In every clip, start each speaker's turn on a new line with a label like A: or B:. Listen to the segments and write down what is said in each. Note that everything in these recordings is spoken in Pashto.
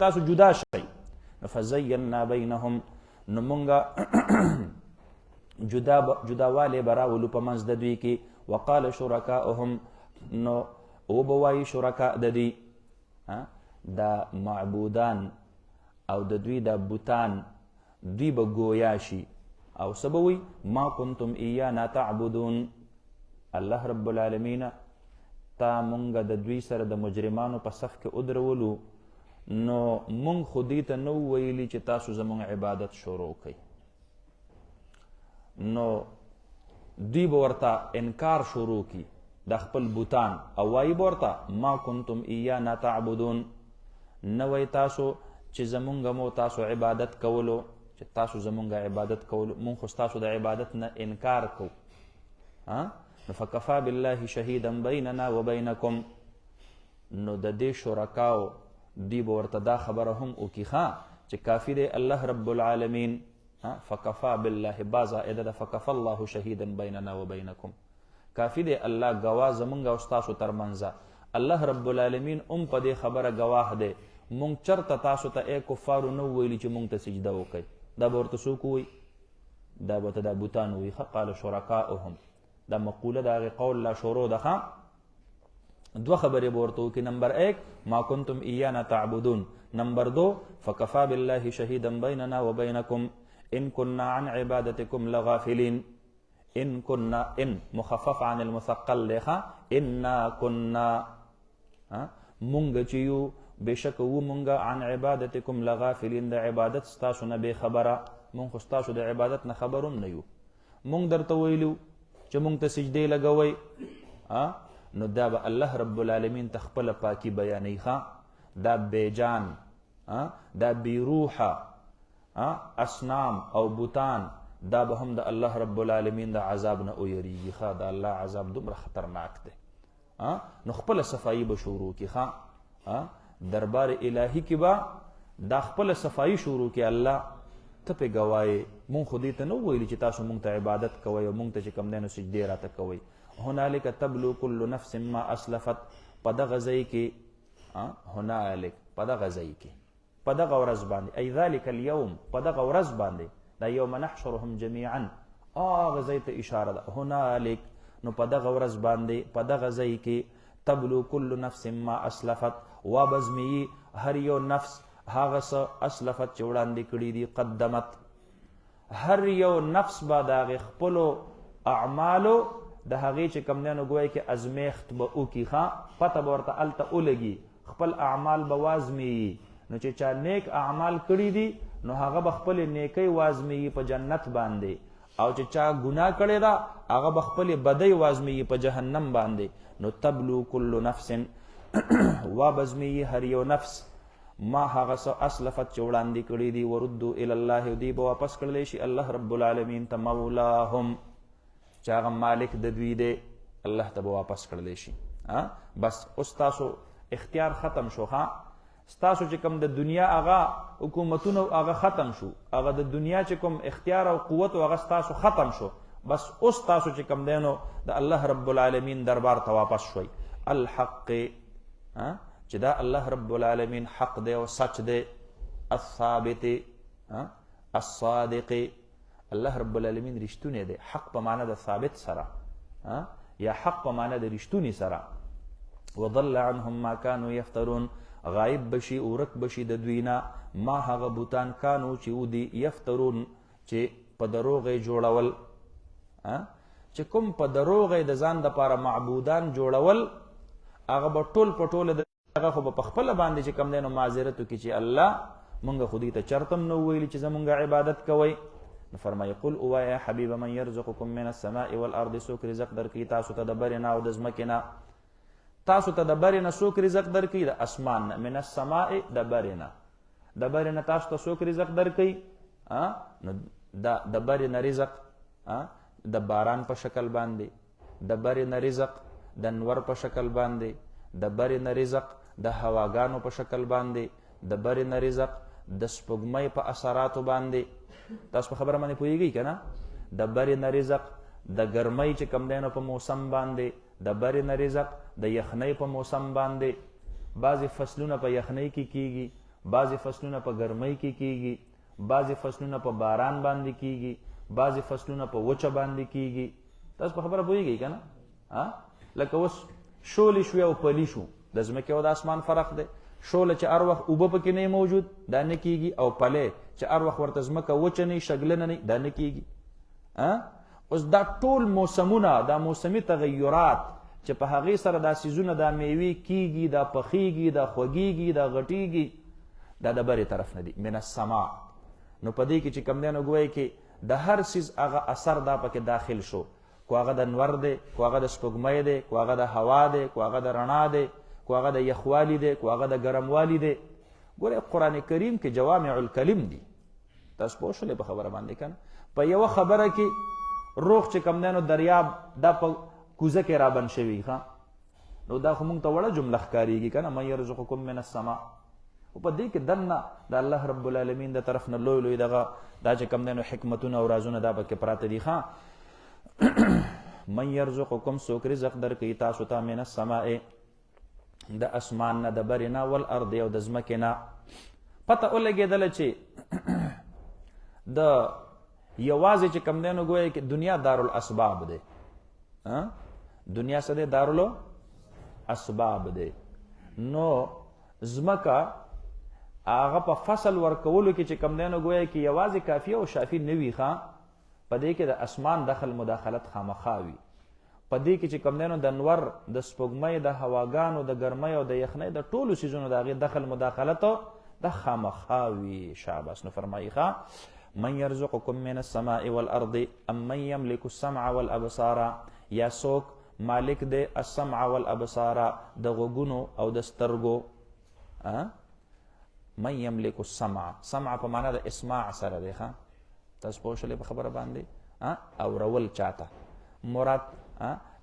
A: تاسو جدا شئ. فزینا بینهم نو مونږه جداوالی براولو په منځ د دوی کې. وقال شرکاؤهم نو وبوایي شرکا د دوی دا معبودان او د دوی دا بوتان دوی به گویا شي او سبوي ما کنتم ایانا تعبدون. الله رب العالمین تا مونږ د دوی سره د مجرمانو په صف کې ودرولو نو مونږ خو دې ته نو ویلي چې تاسو زمونږ عبادت شروع کړئ. نو دوی به ورته انکار شروع کی د خپل بوتان او وایي به ورته ما کنتم ایانا تعبدون، نوی تاسو چې زمونږ مو تاسو عبادت کولو، چې تاسو زمونږ عبادت کولو، مونږ خو ستاسو د عبادت نه انکار کو. نو فکفا بالله شهیدا بیننا و بینکم. نو د دې شرکاو دی به ورته دا خبره هم وکړي چې کافي دی الله رب العالمین. فکفا بالله بازائده ده فکفا الله شهیدا بیننا و بینکم. کافی دی الله گواه زمونږ او ستاسو ترمنځ. الله رب العالمین په دې خبره گواه دی. مونږ چرته تاسو ته ای کفارو نو ویلي چې مونږ ته سجده وکړئ. دا به ورته څوک وایي؟ دا به ته دا بوتان وایي. قال شرکاؤهم، دا مقوله د هغې قول لا شروع ده. دو خبرې به ورته وکړي. نمبر 1 ما کنتم ایانا تعبدون. نمبر 2 فکفا بالله شهیدا بیننا و بینکم ان كنا عن عبادتكم لغافلين. ان كنا ان مخفف عن المثقل لخا انا كنا مونږ چې یو بشک و مونږ عن عبادتكم لغافلين، د عبادت ستاسو نه بې خبره. مونږ خو ستاسو د عبادت نه خبروم نه یو. مونږ درته ویلو چې مونږ ته سجدې لګوئ. نو دا به الله رب العالمین ته خپله پاکي بیانوي. دا بیجان دا بیروحه اصنام او بوتان دا به هم د الله رب العالمین د عذاب نه ویریږي. دا الله عذاب دومره خطرناک دی. نو خپله صفایي به شروع کړي. دربار الهي کې به دا خپله صفایي شروع کړي. الله ته پې ګوایې مونږ خو دې ته نه ویلي چې تاسو مونږ ته عبادت کوئ او مونږ ته چې کوم دی نو سجدې راته کوئ. هنالک تبلو کل نفس ما اسلفت. په دغه ځای کې هنالک په دغه ځای کې په دغه ورځ باندې ای ذلک اليوم په دغه ورځ باندې دا یوم نحشرهم جمیعا هغه ځای ته اشاره ده. هنالک نو په دغه ورځ باندې په دغه ځای کې تبلو کل نفس ما اسلفت وابزمی هر یو نفس هغه څه اسلفت چې وړاندې کړي دي قدمت. هر یو نفس به د هغې خپلو اعمالو د هغې چې کوم دی نو ګویا کې ازمیښت به وکړي. پته به ورته هلته ولګي، خپل اعمال به وازمیي. نو چې چا نیک اعمال کړي دي نو هغه به خپلې نیکۍ وازمیي په جنت باندې، او چې چا ګناه کړې ده هغه به خپلې بدۍ وازمیي په جهنم باندې. نو تبلو کل نفس وابزمیي هر یو نفس ما هغه څه اسلفت چې وړاندې کړي دي. وردو الی الله، دوی به واپس کړلی شي الله رب العالمین ته. مولاهم چې هغه مالک د دوی دی الله ته به واپس کړلی شي. بس اوس تاسو اختیار ختم شو. ستاسو چې کوم د دنیا هغه حکومتونه هغه ختم شو، هغه د دنیا چې کوم اختیار او قوت هغه ستاسو ختم شو. بس اوس تاسو چې کوم دی نو د الله رب العالمین دربار ته واپس شوئ. الحق چې دا الله رب العالمین حق دی او سچ دی. الثابت الصادق، الله رب العالمین رښتونی دی. حق په معنی د ثابت سره یا حق په معنی د رښتونی سره. وضل عنهم ما كانوا يفترون، غایب بشي ورک بشي د دوینا ما هغه بوتان کانو چې ودي یفترون چې په دروغې جوړول. چې کوم په دروغې د ځان دپاره معبودان جوړول هغه به ټول په ټوله دغه خو به په خپله باندې چې کوم دی نو معذرت وکړي چې الله مونږ خو دې ته چرته هم نه ویلي چې زمونږ عبادت کوئ. نو فرمایي قل اوایه حبیبه من یرزقکم من السماء والارض، څوک رزق درکوي تاسو ته د برې نه او د ځمکې نه. تاسو ته د برې نه څوک رزق درکوي؟ د اسمان نه. من السماء د برې نه. د برې نه تاسو ته څوک رزق درکوي؟ نو د برې نه رزق د باران په شکل باندې، د برې نه رزق د نور په شکل باندې، د برې نه رزق د هواګانو په شکل باندې، د برې نه رزق د سپوږمۍ په اثراتو باندې. تاسو په خبره باندې پوهیږئ که نه؟ د برې نه رزق د ګرمۍ چې کوم دی نو په موسم باندې، د برې نه رزق د یخنۍ په موسم باندې. بعضې فصلونه په یخنۍ کې کیږي، بعضې فصلونه په ګرمۍ کې کیږي، بعضې فصلونه په باران باندې کیږي، بعضې فصلونه په وچه باندې کیږي. تاسو په خبره پوهېږئ که نه؟ لکه اوس شولې شوې او پلي شو، د ځمکې او د اسمان فرق دی. شوله چې هر وخت اوبه پکې نه موجود دا نه کیږي، او پلی چې هر وخت ورته ځمکه وچه نه شګلنه نه دا نه کیږي. اوس دا ټول موسمونه، دا موسمي تغیرات چې په هغې سره دا سیزونه، دا میوې کیږي، دا پخیږي، دا خوږیږي، دا غټیږي، دا د برې طرف نه دي، من السما. نو په دې کې چې کوم دی نو ګویا کې د هر سیز هغه اثر دا پکې داخل شو، کو هغه د نور دی، کو هغه د سپوږمۍ دی، کو هغه د هوا دی، کو هغه د رڼا دی، کو هغه د یخوالي دی، کو هغه د ګرموالي دی. ګوره قرآن کریم کې جوامع الکلم دي. تاسو پوه شولې په خبره باندې که نه؟ په یوه خبره کې روغ چې کوم دی نو دریاب دا په کوزه کې رابند شوي، نو دا خو مونږ ته وړه جمله ښکارېږي که نه، من یرزقکم من السما. خو په دې کې دننه د الله رب العالمین د طرف نه لوی لوی دغه دا چې کوم دی نو حکمتونه او رازونه دا پکې پراته دي. من یرزقکم څوک رزق درکوي تاسو ته من السماء د اسمان نه، د برې نه، والارض او د ځمکې نه. پته ولګېدله چې د یوازې چې کوم دی نو ګویا کې دنیا دارالاسباب دی. دنیا څه دی؟ دارالاسباب دی. نو ځمکه هغه په فصل ورکولو کې چې کوم دی نو ګویا کې یوازې کافي او شافي نه وي. په دې کې د اسمان دخل مداخلت خامخا وي. په دې کې چې کوم دی نو د نور، د سپوږمۍ، د هواګانو، د ګرمۍ او د یخنۍ، د ټولو څیزونو د هغې دخل مداخلت د خامخا وي. شاباس. نو فرمایي من یرزقکم من السماء والارض ام من یملک السمع والابصار، یا څوک مالک دی السمع والابصار، د غوږونو او د سترګو. من یملک السمع، سمع په معنا د اسماع سره دی. تاسو پوه شولې په خبره باندې؟ اورول چاته مراد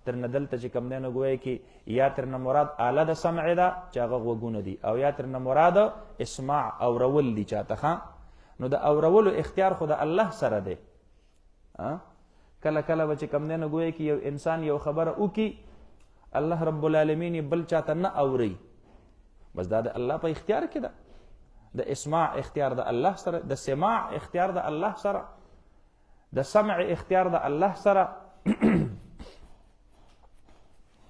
A: ترنه دلته چې کوم دی نو ګویا کې یا ترنه مراد آله د سمع ده چې هغه غوږونه دي، او یا ترنه مراد اسماع اورول دي چاته. نو د اورولو اختیار خو د الله سره دی. کله کله به چې کوم دی نو ګویا کې یو انسان یو خبره وکړي، الله رب العالمین بل چاته نه اوري، بس دا د الله په اختیار کې ده. د اسماع اختیار د الله سره، د سماع اختیار د الله سره، د سمع اختیار د الله سره.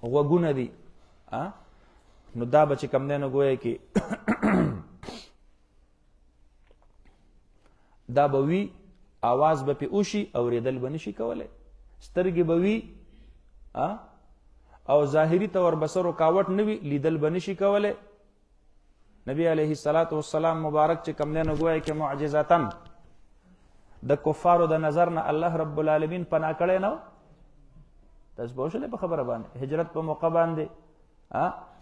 A: غوږونه دي. نو دا به چې کوم دی نو ګویا کې دا به وي، آواز به پې وشي، اورېدل به نشي کولی. سترګې به وي او ظاهري طور بصر رکاوټ نه وي، لیدل به نشي کولی. نبی علیه السلام مبارک چې کوم دی نو ګویا کې معجزتاً د کفارو د نظر نه الله رب العالمین پناه کړی نه و. تاسو پوه شولې په خبره باندې؟ هجرت په موقع باندې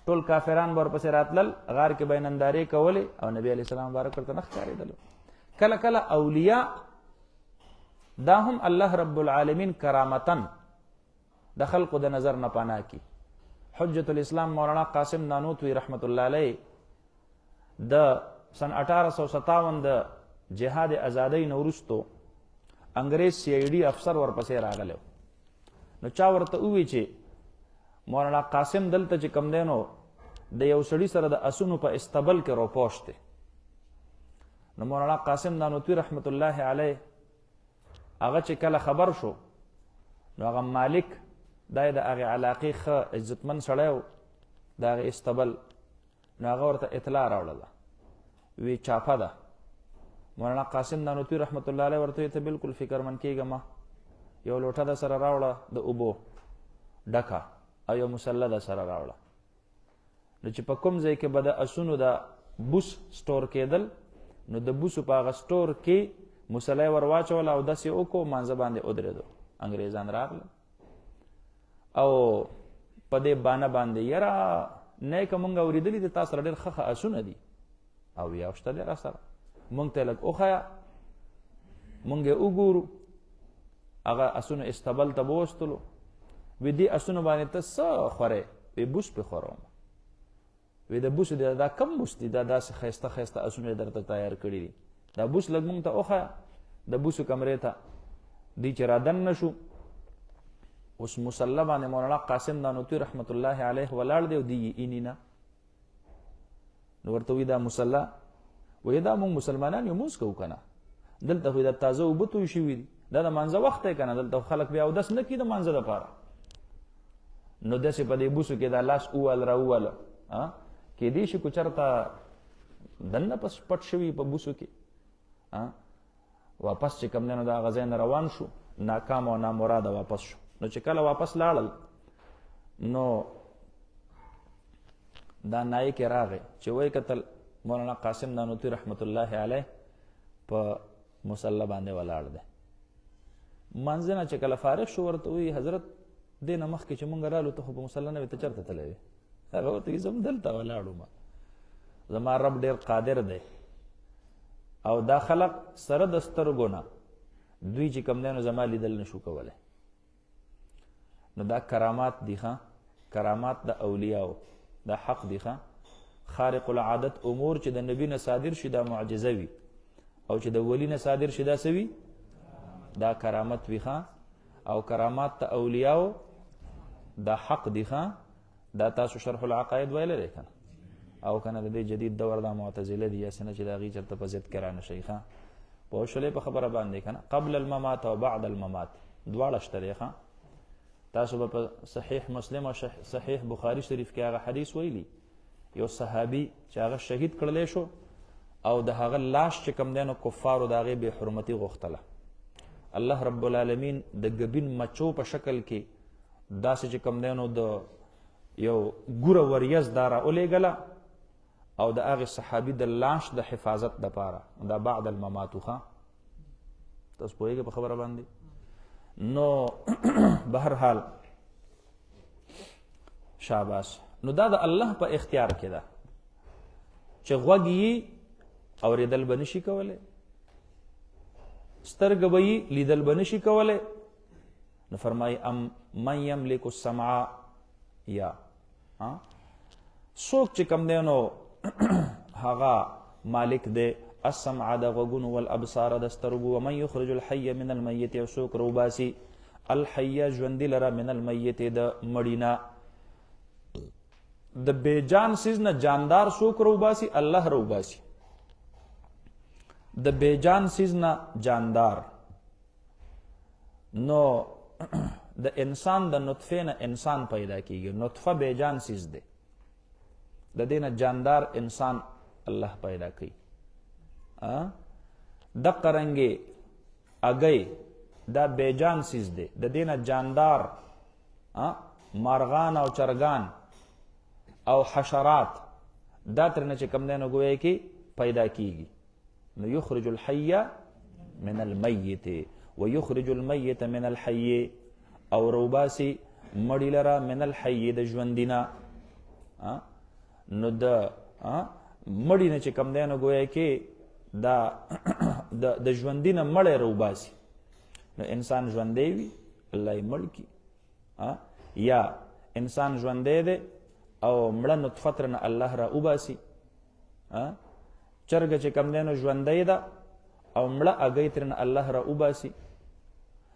A: ټول کافران به ورپسې راتلل، غار کې به یې نندارې کولې او نبی علیه السلام مبارک ورته نه ښکارېدلو. کله کله اولیاء دا هم الله رب العالمین کرامتاً د خلقو د نظر نه پناه کی. حجت الاسلام مولانا قاسم نانوتوی رحمت الله علیه د سن 1857 د جهاد ازادۍ نه وروستو انګریز CID افسر ورپسې راغلی. نو چا ورته ووی چې مولانا قاسم دلته چې کوم دی نو د یو سړي سره د اسونو په استبل کې روپوش دی. نو مولانا قاسم نانوتوی رحمت الله علیه هغه چې کله خبر شو، نو هغه مالک دا د هغې علاقې ښه عزتمند سړی و د هغې استبل. نو هغه ورته اطلاع راوړله، وی چاپه ده. مولانا قاسم نانوتوی رحمت الله علیه ورته ته بالکل فکرمند کېږه، ما یو لوټه د سره راوړه د اوبو ډکه او یو مسله د سره راوړه. نو چې په کوم ځای کې به د اسونو د بوس سټور کېدل، نو د بوسو په هغه سټور کې مسله یې ور واچوله او داسې وکړو، مانځه باندې ودرېدو. انګریزان راغله او په دې بانه باندې یاره نه که مونږ اورېدلي دي تا سره ډېر ښه اسونه دي او یا شته دی را سره، مونږ ته یې لږ وښیه، مونږ یې وګورو. هغه اسونه استبل ته بوستلو، وی دې اسونه باندې ته څه خورې؟ وی بوس پې خوروم. وی د بوسو دا کم بوس دي؟ دا داسې ښایسته ښایسته اسونه یې درته تیار کړي دي، دا بوس لږ مونږ ته وښیه. د بوسو کمرې ته دی چې را دننه شو، اوس مسله باندې مولانا قاسم نانوتوی رحمت الله علیه ولاړ دی او دی یې اینی نه. نو ورته وی دا مسله وې دا موږ مسلمانان یو مونځ کوو که نه، دلته خو د تازه اوبه توی شوي دي، دا د مانځه وخت دی که نه، دلته خلک بیا اودس نه کړي د مانځه دپاره. نو داسې په دې بوسو کې دا لاس ووال را وواله، کیدای شي که چېرته دننه پټ شوي په بوسو کې، واپس چې کوم دی نو د هغه ځای نه روان شو، ناکام او نامراده واپس شو. نو چې کله واپس لاړل نو دا نایي کې راغی چې وایي کتل مولانا قاسم نانوتي رحمت الله علیه په مصله باندې ولاړ دی. منځ نه چې کله فارغ شو ورته وایي حضرت دې نه مخکې چې مونږ رالو ته خو په مصله نه وې، ته چېرته تللی وې؟ هغه ورته وایي زه دلته ولاړم، زما رب ډېر قادر دی او دا خلق سره د سترګو نه دوی چې کوم دی نو زما لیدل نشو کولی. نو دا کرامات دي ښه، کرامات د اولیاو دا حق دي ښه. خارق العادت امور چې د نبی نه صادر شي دا معجزه وي، او چې د ولی نه صادر شي دا څه وي؟ دا کرامت وي ښه. او کرامات د اولیاو دا حق دي ښه. دا تاسو شرح العقاید ویلی دی که نه؟ او کنه د دې جدید دور دا معتزله دي یا څه نه چې د هغې چېرته په ضد کې رانشئ ښه. پوه شولې په خبره باندې که نه؟ قبل الممات او بعد الممات دواړه شته دی ښه. تاسو به په صحیح مسلم او صحیح بخاري شریف کې هغه حدیث ویلی، یو صحابي چې هغه شهید کړلی شو او د هغه لاش چې کوم دی نو کفارو د هغې بې حرمتي غوښتله. الله رب العالمین د ګبین مچو په شکل کې داسې چې کوم دی نو د یو ګوره وریځ دا راولېږله او د هغې صحابي د لاش د حفاظت دپاره دا بعد المماتو ښه. تاسو پوهېږئ په خبره باندې؟ نو بهرحال شاباس. نو دا د الله په اختیار کې ده چې غوږ یې اورېدل به نشي کولی، سترګه به یې لیدل به نشي کولی. نو فرمایي ام من یملک السمع، یا څوک چې کوم دی نو هغه مالک دی السمع د غوږونو والابصار د سترګو، ومن یخرج الحی من المیت، او څوک روباسي الحی ژوندي لره من المیت د مړي نه. د بیجان سیز نه جاندار څوک روباسي؟ الله روباسي. د بیجان سیز نه جاندار. نو د انسان د نطفه نه انسان پیدا کیږي، نطفه بیجان سیز دی، د دې نه جاندار انسان الله پیدا کوي. دقه رنګې اگئی دا بیجان سیز دی، د دې نه جاندار مارغان او چرګان او حشرات دا ترنه چې کوم دی نو ګویا کې پیدا کیږي. نو یخرج الحی من المیت و یخرج المیت من الحی، او روباسی مړی لره من الحی د ژوندینا. نو د مړی نه چې کوم دی نو ګویا کې دا د ژوندینه مړی روباسي. نو انسان ژوندی وي الله یې مړ کي، یا انسان ژوندی دی او مړه نطفه ترنه الله را وباسي. چرګه چې کوم دی نو ژوندی ده او مړه اګۍ ترنه الله را وباسي.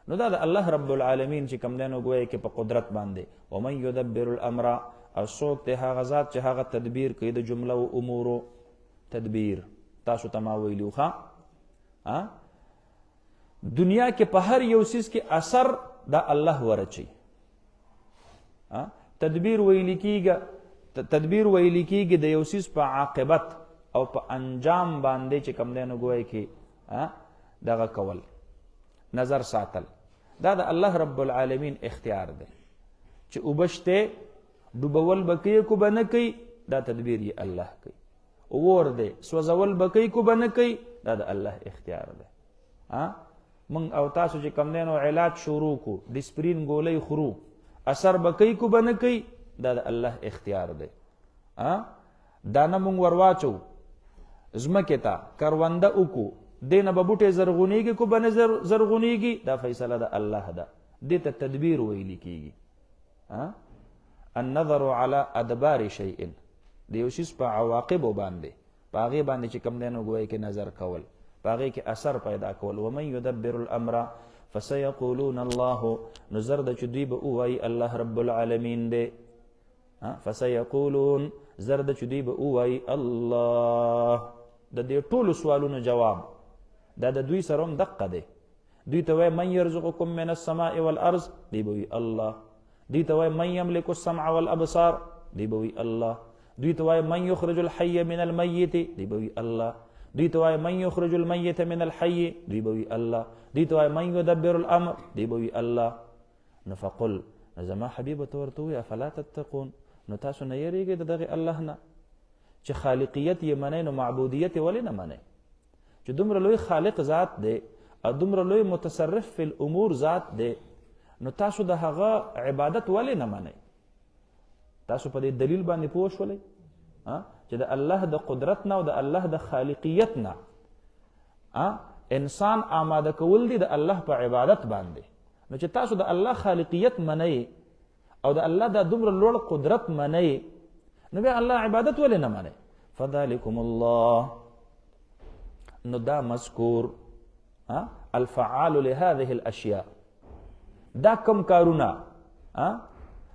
A: نو دا د الله رب العالمین چې کوم دی نو ګویا کې په قدرت باندې. ومن یدبر الامر، او څوک دی هغه ذات چې هغه تدبیر کوي د جمله و امورو. تدبیر تاسو ته ما ویلو ښه، دنیا کې په هر یو څیز کې اثر دا الله ورچي. تدبیر ویل کېږي د یو څیز په عاقبت او په انجام باندې چې کوم دی نو ګویا کې دغه کول، نظر ساتل. دا د الله رب العالمین اختیار دی چې اوبشته ډوبول به کوي کو به نه کوي، دا تدبیر یې الله کوي. اور دی سوځول به کوي کو به نه کوي، دا د الله اختیار دی. من او تاسو چې کوم دی نو علاج شروع کو، ډسپرین ګولۍ خورو، اثر به کوي کو به نه کوي، دا د الله اختیار دی. دانه مونږ ورواچو ځمکې ته، کرونده وکړو، دې نه به بوټی زرغونېږي کو به نه زرغونېږي، دا فیصله د الله ده. دې ته تدبیر ویل کېږي. النظر على ادبار شیء، د یو شیز په عواقبو باندې، په هغې باندې چې کوم دی نو ګویا کې نظر کول، په هغې کې اثر پیدا کول. ومن یدبر الامر فسیقولون الله، نو زر ده چې دوی به ووایي الله رب العالمین دی. فسیقولون زر ده چې دوی به ووایي الله. د دې ټولو سوالونو جواب دا د دوی سره هم دقه دی. دوی ته وایي من یرزقکم من السماء والارض، دی به وي الله. دوی ته وایي من یملک السمع والابصار، دی به وي الله. دوی ته وایي من یخرج الحی من المیت، دی به وي الله. دوی ته وایي من یخرج المیت من الحی، دی به وي الله. دوی ته وایي من یدبر الامر، دی به وي الله. نو فقل، زما حبیب ته ورته وایي افلا تتقون، نو تاسو نه یریږئ د دغه الله نه چې خالقیت یې منئ، نو معبودیت یې ولې نه منئ؟ چې دومره لوی خالق ذات دی او دومره لوی متصرف فی الامور ذات دی، نو تاسو د هغه عبادت ولې نه منئ؟ تاسو په دې دلیل باندې پوه شولئ چې د الله د قدرت نه او د الله د خالقیت نه انسان آماده کول دي د الله په عبادت باندې. نو چې تاسو د الله خالقیت منئ او د الله د دومره لوړ قدرت منئ، نو بیا الله عبادت ولې نه منئ؟ فذلکم الله، نو دا مذکور الفعال لهذه الاشیاء، دا کم کارونه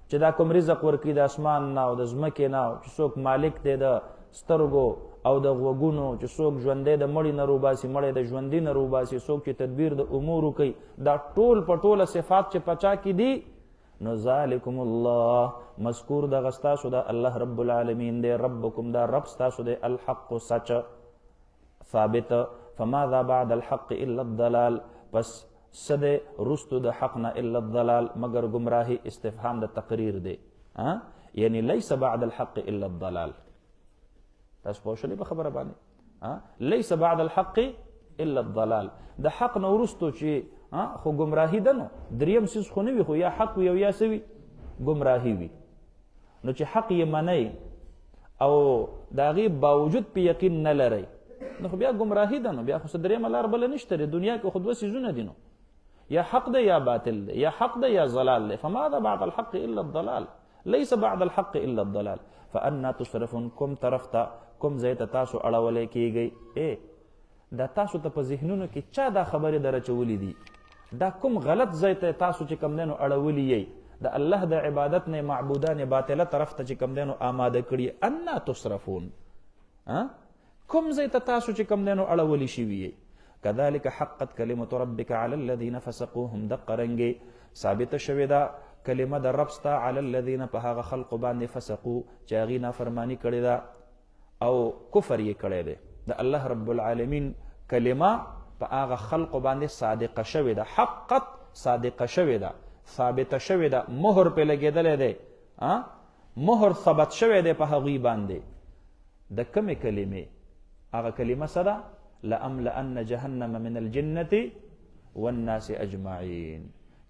A: چې دا کوم رزق ورکی د اسمان نه او د ځمکې نه، چې څوک مالک دی د سترګو او د غوږونو، چې څوک ژوندی د مړي نه روباسي، مړی د ژوندي نه روباسي، څوک چې تدبیر د امورو کوي، دا ټول په ټوله صفات چې پچا کې دي، نو ذالکم الله مذکور دغه ستاسو د الله رب العالمین دی، ربکم دا رب ستاسو دی، الحق سچ ثابت. فماذا بعد الحق الا الضلال، پس سده رستو د حق نه الا الضلال مگر گمراهی، استفهام د تقریر دی. یعنی لیس بعد الحق الا الضلال. تاسو پوه شئ په خبره باندې؟ لیس بعد الحق الا الضلال، د حق نه ورستو چې خو گمراهی ده، نو دریم سیز خو نه وي، خو یا حق وي او یا سوي گمراهی وي. نو چې حق یې منئ او د هغې باوجود په یقین نه لرئ، نو خو بیا گمراهی ده، نو بیا خو څه دریمه لار بله نشته دی. دنیا کې خو دوه څیزونه دي، نو یا حق ده یا باطل ده، یا حق ده یا ضلال ده. فماذا بعد الحق الا الضلال، لیس بعد الحق الا الضلال. فانا تصرفون، کوم طرف ته کوم ځای ته تاسو اړولی کیږئ؟ دا تاسو ته په ذهنونو کې چا دا خبرې در اچولې دي؟ دا کوم غلط ځای ته تاسو چې کوم دی نو اړولی یئ؟ د الله د عبادت نه معبودان باطله طرف ته چې کوم دی نو آماده کړي. انا تصرفون، کوم ځای ته تاسو چې کوم دی نو اړولی شوي یئ؟ کذلک حقت کلمة ربک علی الذین فسقوا، هم دقه رنګې ثابته شوې ده کلمه د رب ستا علی الذین په هغه خلقو باندې فسقو چې هغې نافرماني کړې ده او کفر یې کړی دی. د الله رب العالمین کلمه په هغه خلقو باندې صادقه شوې ده، حقت صادقه شوې ده، ثابته شوې ده، مهر پې لګېدلی دی، مهر ثبت شوی دی په هغوی باندې. د کمې کلمې؟ هغه کلمه څه ده؟ لأملأن جهنم من الجنة والناس اجمعین.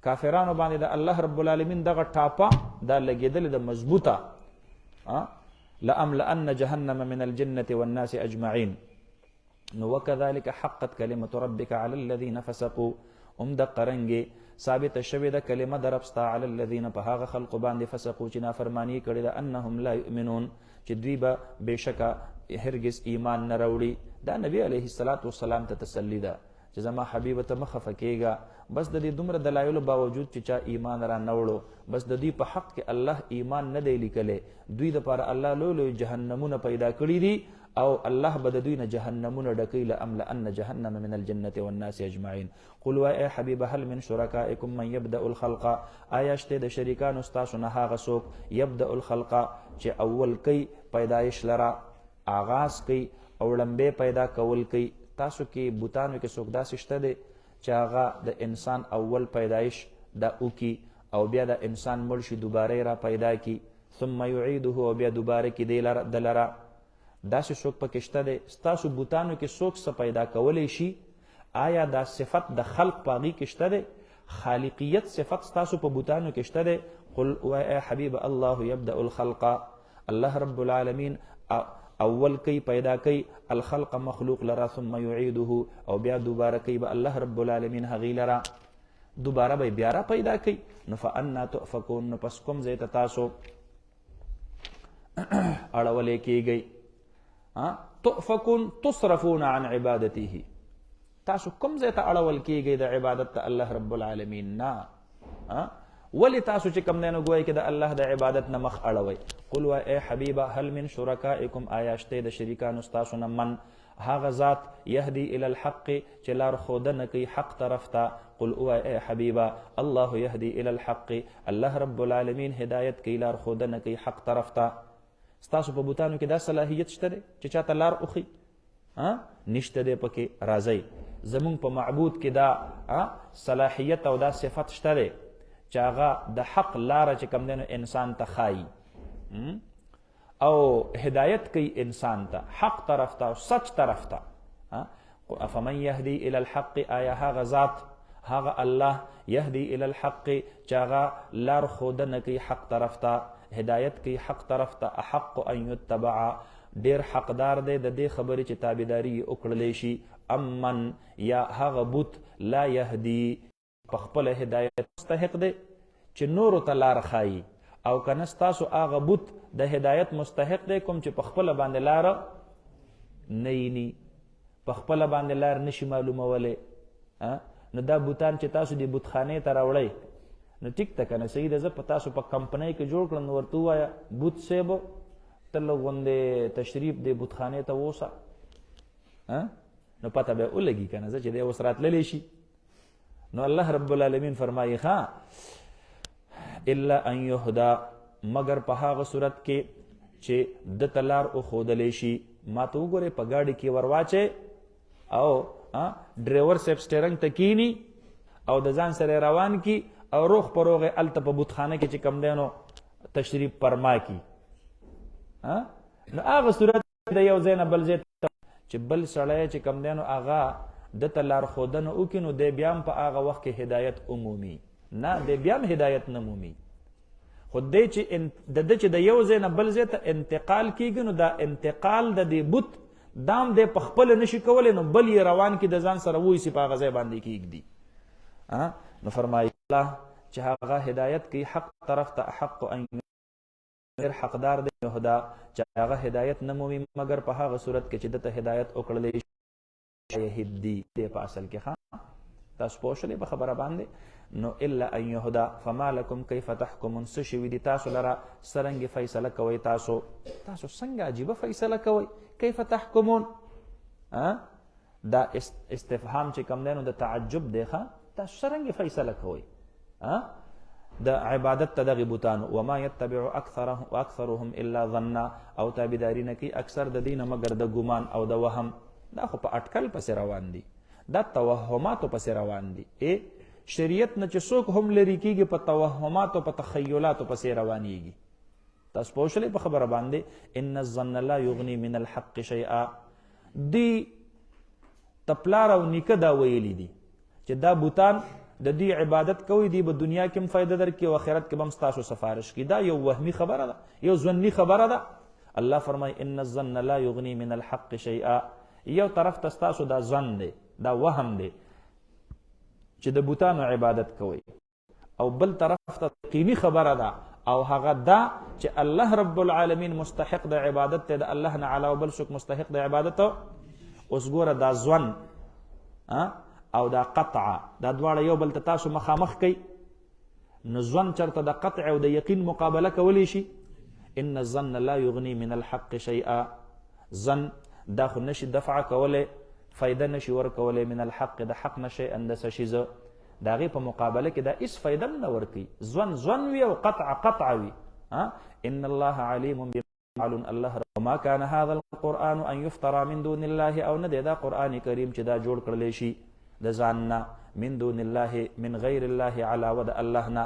A: کافرانو باندې د الله رب العالمین دغه ټاپه دا لګېدلې ده مضبوطه، لأملأن جهنم من الجنة والناس اجمعین. نو وکذلک حقت کلمة ربک علی الذین فسقوا، هم دقه رنګې ثابته شوې ده کلمه د رب ستا علی الذین په هغه خلقو باندې فسقو چې نافرماني کړې ده، انهم لا یؤمنون، چې دوی به بېشکه هرگز ایمان نه راوړي. دا نبی علیه السلام ته تسلی ده چې زما حبیبه ته مه خفه کېږه، بس د دې دومره دلایلو باوجود چې چا ایمان را نه وړو، بس د دوی په حق کې الله ایمان نه دی لیکلی. دوی دپاره الله لوی لوی جهنمونه پیدا کړي دي او الله به د دوی نه جهنمونه ډکوي. لأملأن جهنم من الجنة والناس اجمعین. قل وای ای حبیبه هل من شرکائکم من یبدأ الخلق، آیا شته د شریکانو ستاسو نه هغه څوک یبدأ الخلق چې اول کوي پیدایش لره، آغاز کوي او لمبې پیدا کول کوي. تاسو کې بوتانو کې څوک داسې شته دی چې هغه د انسان اول پیدایش دا وکي او بیا د انسان مړ شي دوباره را پیدا کی، ثم یعیده، او بیا دوباره کې د لره؟ داسې څوک پکې شته دی؟ ستاسو بوتانو کې څوک څه پیدا کولی شي؟ آیا دا صفت د خلق په هغې کې شته دی؟ خالقیت صفت ستاسو په بوتانو کې شته دی؟ قل ای حبیب الله یبدأ الخلق، الله رب العالمین اول کوي پیدا کوي الخلق مخلوق لرا، ثم یعیده، او بیا دوباره کوي به الله رب العالمین هغې لرا، دوباره به بیا را پیدا کوي. نو فانا تؤفکون، نو پس کوم ځای ته تاسو اړولی کېږئ؟ تؤفکون تصرفون عن عبادته، تاسو کوم ځای ته اړول کېږئ د عبادت ته الله رب العالمین نه؟ ولی تاسو چې کوم دی نو ګوئ کې د الله د عبادت نه مخ اړوئ؟ قل ای حبیبه هل من شرکائکم، آیا شته د شریکانو ستاسو نه من هغه ذات یهدی الی الحق چې لار ښودنه کوي حق طرف ته. قل اوه ای حبیبه الله یهدی الی الحق، الله رب العالمین هدایت کوي، لار ښودنه کوي حق طرف ته. ستاسو په بوتانو کې دا صلاحیت شته دی چې چاته لار وښي؟ نشته دی پکې. راځئ زمونږ په معبود کې دا صلاحیت او دا صفت شته دی چې هغه د حق لاره چې کوم دی نو انسان ته ښایي او هدایت کوي انسان ته حق طرف ته او سچ طرف ته. افمن یهدی الی الحق، آیا هغه ذات هغه الله یهدی الی الحق چې هغه لار ښودنه کوي حق طرف ته، هدایت کوي حق طرف ته. احق ان یتبع، ډیر حقدار دی د دې خبرې چې تابعداري وکړلی شي. امن، یا هغه بوت لا یهدی په خپل هدایت مستحق دی چې نورو ته لار ښایي، او کنه ستاسو هغه بوت د هدایت مستحق دی کوم چې په خپله باندې لاره نه ییني، په خپله باندې لار نشي معلومولی. نو دا بوتان چې تاسو د بوتخانې ته راوړئ نو ټیک ته که نه صحیح ده، زه په تاسو په کمپنۍ کې جوړ کړم نو ورته ووایه بوت صاحب ته لږ غوندې تشریف د بوتخانې ته ووسه، نو پته به ولګي که نه زه چې دی اوس راتللی شي. نو الله رب العالمین فرمایي الا ان یهدا، مگر په هغه صورت کې چې د ته لار وښودلی شي. ما ته وګورئ په ګاډي کې ورواچئ او ډریور صاحب سټیرنګ ته کینی او د ځان سره روان کی او روغ په روغ هلته په بوتخانه کې چې کوم دی نو تشریف فرما کی. نو هغه صورت د یو ځای نه بل ځای ته چې بل سړی چې کوم دی نو هغه د ته لار ښودنه وکړي نو دی بیا هم په هغه وخت کې هدایت عمومي نه، دی بیا هم هدایت نه مومي. خو دی چې د ده چې د یو ځای نه بل ځای ته انتقال کیږي نو دا انتقال د دې بوت دام دی په خپله نشي کولی، نو بل یې روان کي د ځان سره وایسي په هغه ځای باندې کیږدي. نو فرمایي الله چې هغه هدایت کوي حق طرف ته. احق ان غیر حقدار دی یهدا چې هغه هدایت نه مومي مګر په هغه صورت کې چې دته هدایت وکړلی شي. یهدي دی په اصل کې تاسو پوه شولې په خبره باندې. نو الا ان یهدا فما لکم کیف تحکمون، څه شوي دي تاسو لره څرنګې فیصله کوئ؟ تاسو څنګه عجیبه فیصله کوئ؟ کیف تحکمون، دا استفهام چې کوم دی نو د تعجب دی. تاسو څرنګې فیصله کوئ د عبادت ته دغې بوتانو؟ وما یتبع اکثرهم الا ظنا، او تابعداري نه کوي اکثر د دې نه مګر د ګمان او د وهم. دا خو په اټکل پسې روان دي، دا توهماتو پسې روان دي. شریعت نه چې څوک هم لرې کېږي په توهماتو په تخیلاتو پسې روانېږي. تاسو پوه شولې په خبره باندې؟ ان الظن لا یغني من الحق شیئا. دی تپلار او نیکه دا ویلي دي چې دا بوتان د دې عبادت کوي، دی به دنیا کې هم فایده درکړي او آخرت کې به هم ستاسو سفارش کړي. دا یو وهمي خبره ده، یو ظني خبره ده. الله فرمایي ان الظن لا یغني من الحق شیئا. یو طرف ته ستاسو دا ظن دی، دا وهم دی چې د بوتانو عبادت کوي، او بل طرف ته یقیني خبره ده او هغه دا چې الله رب العالمین مستحق د عبادت ته، د الله نه علاوه بل څوک مستحق د عبادت. اوس ګوره دا ظن او دا قطع دا دواړه یو بل ته تاسو مخامخ کوي. نو ظن چرته د قطع او د یقین مقابله کولی شي؟ ان الظن لا یغني من الحق شیئا. ظن دا خو نشي دفع کولی، فایده نشي ورکولی من الحق د حق نه شیئا د څه شي د هغې په مقابله کې دا هېڅ فایده هم نه ورکوي. ظن وي او قطع وي. ان الله علیم بما يفعلون. الله وما كان هذا القرآن ان يفترى من دون الله، او نه دی دا قرآن کریم چې دا جوړ کړلی شي د ځان نه، من دون الله من غیر الله علاوه د الله نه،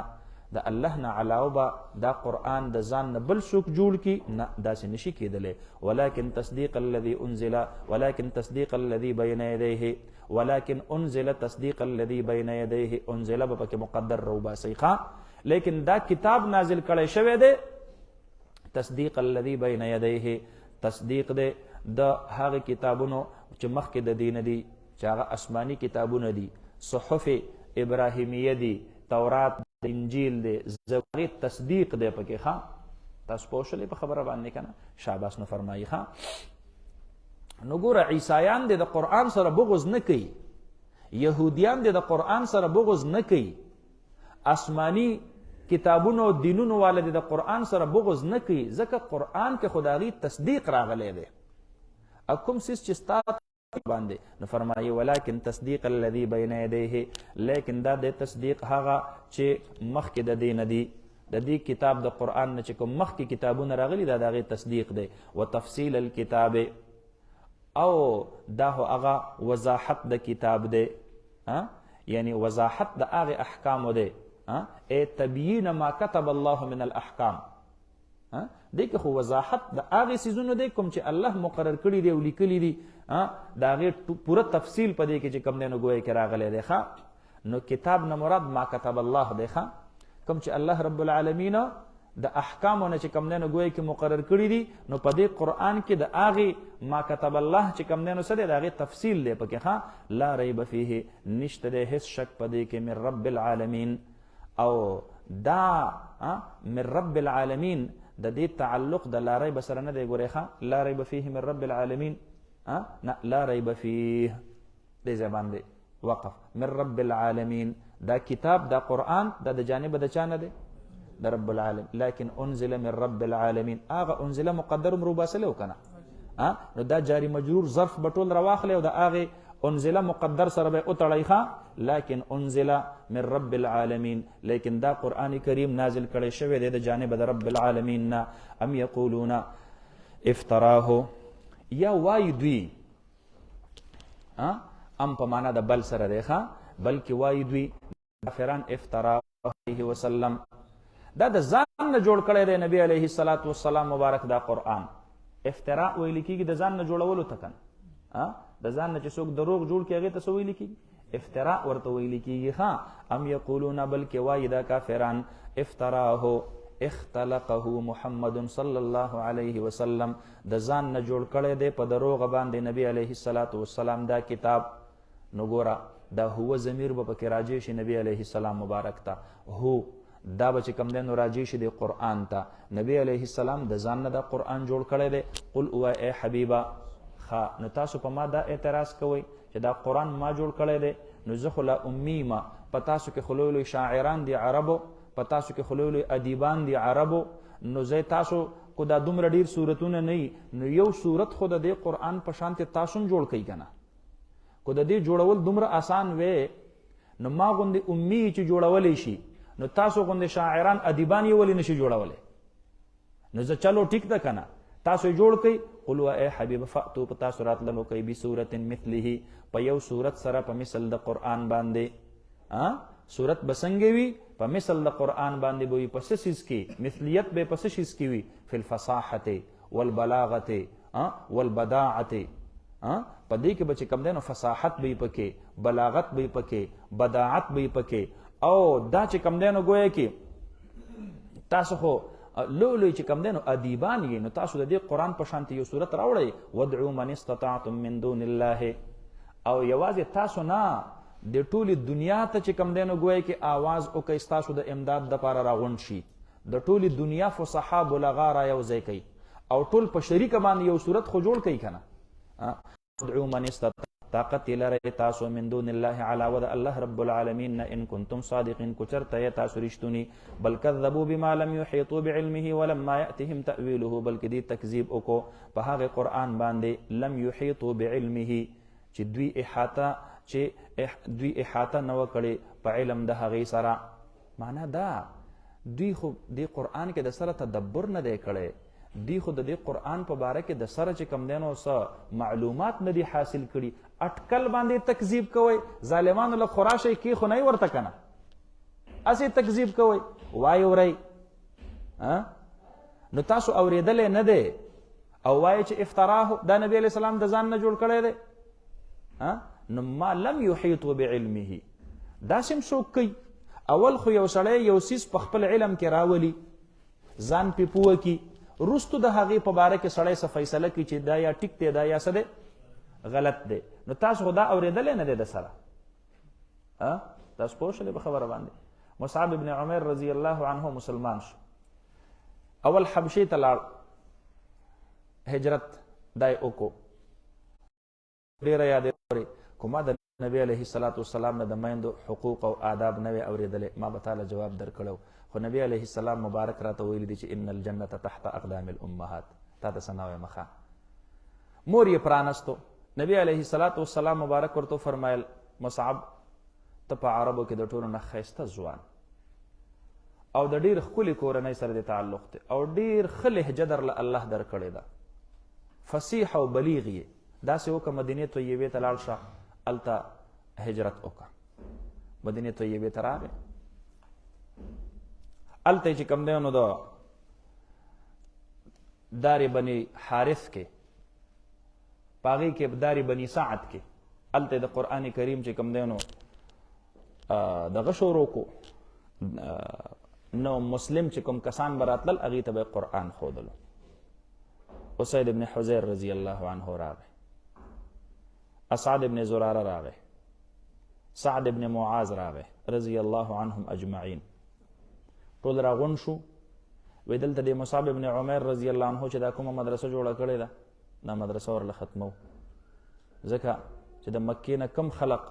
A: د الله نه علاوه به دا قرآن د ځان نه بل څوک جوړ کړي؟ نه، داسې نشي کېدلی. ولكن تصدیق الذي انزل، ولكن تصدیق الذي بین یدیه، ولكن انزل تصدیق الذي بین یدیه. انزل به پکې مقدر روباسي لیکن دا کتاب نازل کړی شوی دی. تصدیق الذي بین یدیه، تصدیق دی د هغه کتابونو چې مخکې د دین دي، چې هغه آسماني کتابونه دي، صحف ابراهیمیه دي، تورات، انجیل دی، زبور. تصدیق دی پکې. تاسو پوه شولې په خبره باندې که نه؟ شاباس. نو فرمایي نو ګوره عیسایان دی د قرآن سره بغض نه کوي، یهودیان دی د قرآن سره بغض نه کوي، آسماني کتابونو او دینونو والا دی د قرآن سره بغض نه کوي، ځکه قرآن کې خو د هغې تصدیق راغلی دی اکم سیس چې ستا باندې. نو فرمایي ولکن تصدیق الذي بین یدیه، لیکن دا د تصدیق هغه چې مخکې د دې نه دی، د دې کتاب د قرآن نه چې کوم مخکې کتابونه راغلي دا د هغې تصدیق دی. وتفصیل الکتاب، او دا هغه وضاحت د کتاب دی، یعنی وضاحت د هغې احکامو دی، ای تبیین ما کتب الله من الاحکام. دی که خو وضاحت د هغې څیزونو دی کوم چې الله مقرر کړي دی او لیکلي دي، د هغې پوره تفصیل په دې کې چې کوم دی نو ګویا کې راغلی دی. نو کتاب نه مراد ما کتب الله دی، کوم چې الله رب العالمین د احکامو نه چې کوم دی نو ګویا کې مقرر کړي دي، نو په دې قرآن کې د هغې ما کتب الله چې کوم دی نو څه دی د هغې تفصیل دی پکې. لا ریب فیه، نشته دی هېڅ شک په دې کې، من رب العالمین. او دا من رب العالمین د دې تعلق د لا ریب سره نه دی. ګورئ لا ریب فیه من رب العالمین، نه لا ریب فیه دې ځای باندې وقف. من رب العالمین دا کتاب دا قرآن دا د جانب د چا نه دی؟ د رب العالمین. لیکن انزل من رب العالمین، هغه انزل مقدر مروباسلی و کنه، نو دا جاری مجرور ظرف به ټول راواخلی او د هغې انزل مقدر سره به وتړی. لیکن انزل من رب العالمین، لیکن دا قرآن کریم نازل کړی شوی دی د جانب د رب العالمین نه. ام یقولون افتراه، یا وای دوی، ام په معنا د بل سره دی، بلکې وای دوی کافران افتراه علیه وسلم، دا د ځان نه جوړ کړی دی نبی علیه الصلاة والسلام مبارک دا قرآن. افتراء ویل کېږي د ځان نه جوړولو ته کنه، د ځان نه چې څوک دروغ جوړ کړي هغې ته څه ویل کېږي؟ افتراء ورته ویل کېږي. ام یقولون، بلکې وایي دا کافران، افتراه اختلقه محمد صلی الله علیه وسلم، د ځان نه جوړ کړی دی په دروغ باندې نبی علیه الصلاة والسلام دا کتاب. نو ګوره دا هو ضمیر به پکې راجع شي نبی علیه السلام مبارک ته، هو دا به چې کوم دی نو راجع شي د قرآن ته. نبی علیه السلام د ځان نه دا قرآن جوړ کړی دی. قل اوه ای حبیبه، نو تاسو په ما دا اعتراض کوئ چې دا قرآن ما جوړ کړی دی، نو زه خو لا امي ما، په تاسو کې خو لوی لوی شاعران دي عربو، په تاسو کې خو لوی لوی ادیبان دي عربو، نو زه تاسو کو دا دومره ډېر صورتونه نه وي، نو یو صورت خو د دې قرآن په شانتې تاسو هم جوړ کوئ که نه. کو د دې جوړول دومره آسان وی، نو ما غوندې امي چې جوړولی شي، نو تاسو غوندې شاعران ادیبان یې ولې نشي جوړولی؟ نو زه چلو ټیک ده که نه، تاسو یې جوړ کئ. قل و ای حبیب فأتو، په تاسو راتللو کوي بصورت مثله، په یو صورت سره په مثل د قرآن باندې. صورت به څنګه وي؟ په مثل د قرآن باندې به وي. په څه څیز کې؟ مثلیت به په څه څیز کې وي؟ فی الفصاحة والبلاغة والبداعة. په دې کې به چې کوم دی نو فصاحت به یې پکې، بلاغت به یې پکې، بداعت به یې پکې. او دا چې کوم دی نو گویا کې تاسو خو لولوی چې کوم دی نو ادیبان یې، نو تاسو د دې قرآن په شانتې یو صورت راوړئ، ودعو من استطعتم من دون الله. او یوازې تاسو نه، د ټولې دنیا ته چې کوم دی نو ګویا کې آواز وکئ، ستاسو د امداد دپاره راغونډ شي، د ټولې دنیا فصحا بلغا را یو ځای کوي، او ټول په شریکه باندې یو صورت خو جوړ کوي که نه. ودعو من استطعتم، طاقت لرئ تاسو من دون الله علاوه د الله رب العالمین نه، ان کنتم صادقین، کو چرته یې تاسو رښتونی. بل کذبوا بما لم یحیطوا بعلمه ولما یأتهم تأویله، بلکې دې تکذیب وکړو په هغې قرآن باندې لم یحیطوا بعلمه، چې دوی احاطه نه وکړې په علم د هغې سره. معنا دا دوی خو دې قرآن کې د سره تدبر نه دی کړی، دوی خو د دې قرآن په باره کې د سره چې کوم دی نو څه معلومات نه دي حاصل کړي. اټکل باندې تکذیب کوئ، ظالمانو له خو راشئ کې خو نه یې ورته که نه، هسې تکذیب کوئ، وایې ورئ. نو تاسو اورېدلی نه دی او وایې چې افتراه دا نبی علیه السلام د ځان نه جوړ کړی دی. نو ما لم یحیطوا بعلمه، داسې هم څوک کوي. اول خو یو سړی یو څیز په خپل علم کې راولي، ځان پې پوه کي، وروستو د هغې په باره کې سړی څه فیصله کوي چې دا یا ټیک دی دا یا څه دی غلط دی. نو تاسو خو دا اورېدلی نه دی د سره. تاسو پوه شولې په خبره باندې؟ مصعب ابن عمر رضی الله عنه مسلمان شو، اول حبشې ته لاړ، هجرت دای وکړو. ډېره یادې اورې، خو ما د نبی علیه الصلاة والسلام نه د میندو حقوق او آداب نه وې اورېدلی، ما به تاله جواب درکړی، خو نبی علیه السلام مبارک راته ویلي دي چې ان الجنة تحت اقدام الامهات. تا ته څه نه وایم ښه؟ مور یې پرانستو. نبی علیه الصلاة والسلام مبارک ورته فرمایل مصعب ته په عربو کې د ټولو نه ښایسته ځوان او د ډېر ښکلي کورنۍ سره د تعلق دی او ډېر ښه لهجه درله الله درکړې ده، فصیح او بلیغ یې. داسې وکړه مدینې طیبې ته لاړ شه، هلته هجرت وکړه، مدینې طیبې ته راغی. هلته یې چې کوم دی نو د دار بني حارث کې، په هغې کې دار بني سعد کې، هلته د قرآن کریم چې کوم دی نو دغه شروع کو. نو مسلم چې کوم کسان به راتلل هغې ته به قرآن ښودلو. اسید ابن حضیر رضی الله عنه راغی، اسعد ابن زراره راغی، سعد ابن معاذ راغی رضی الله عنهم اجمعین. ټول راغونډ شو. وی دلته د مصعب ابن عمیر رضی الله عنه چې دا کومه مدرسه جوړه کړې ده، دا مدرسه ورله ختمو، ځکه چې د مکې نه کم خلق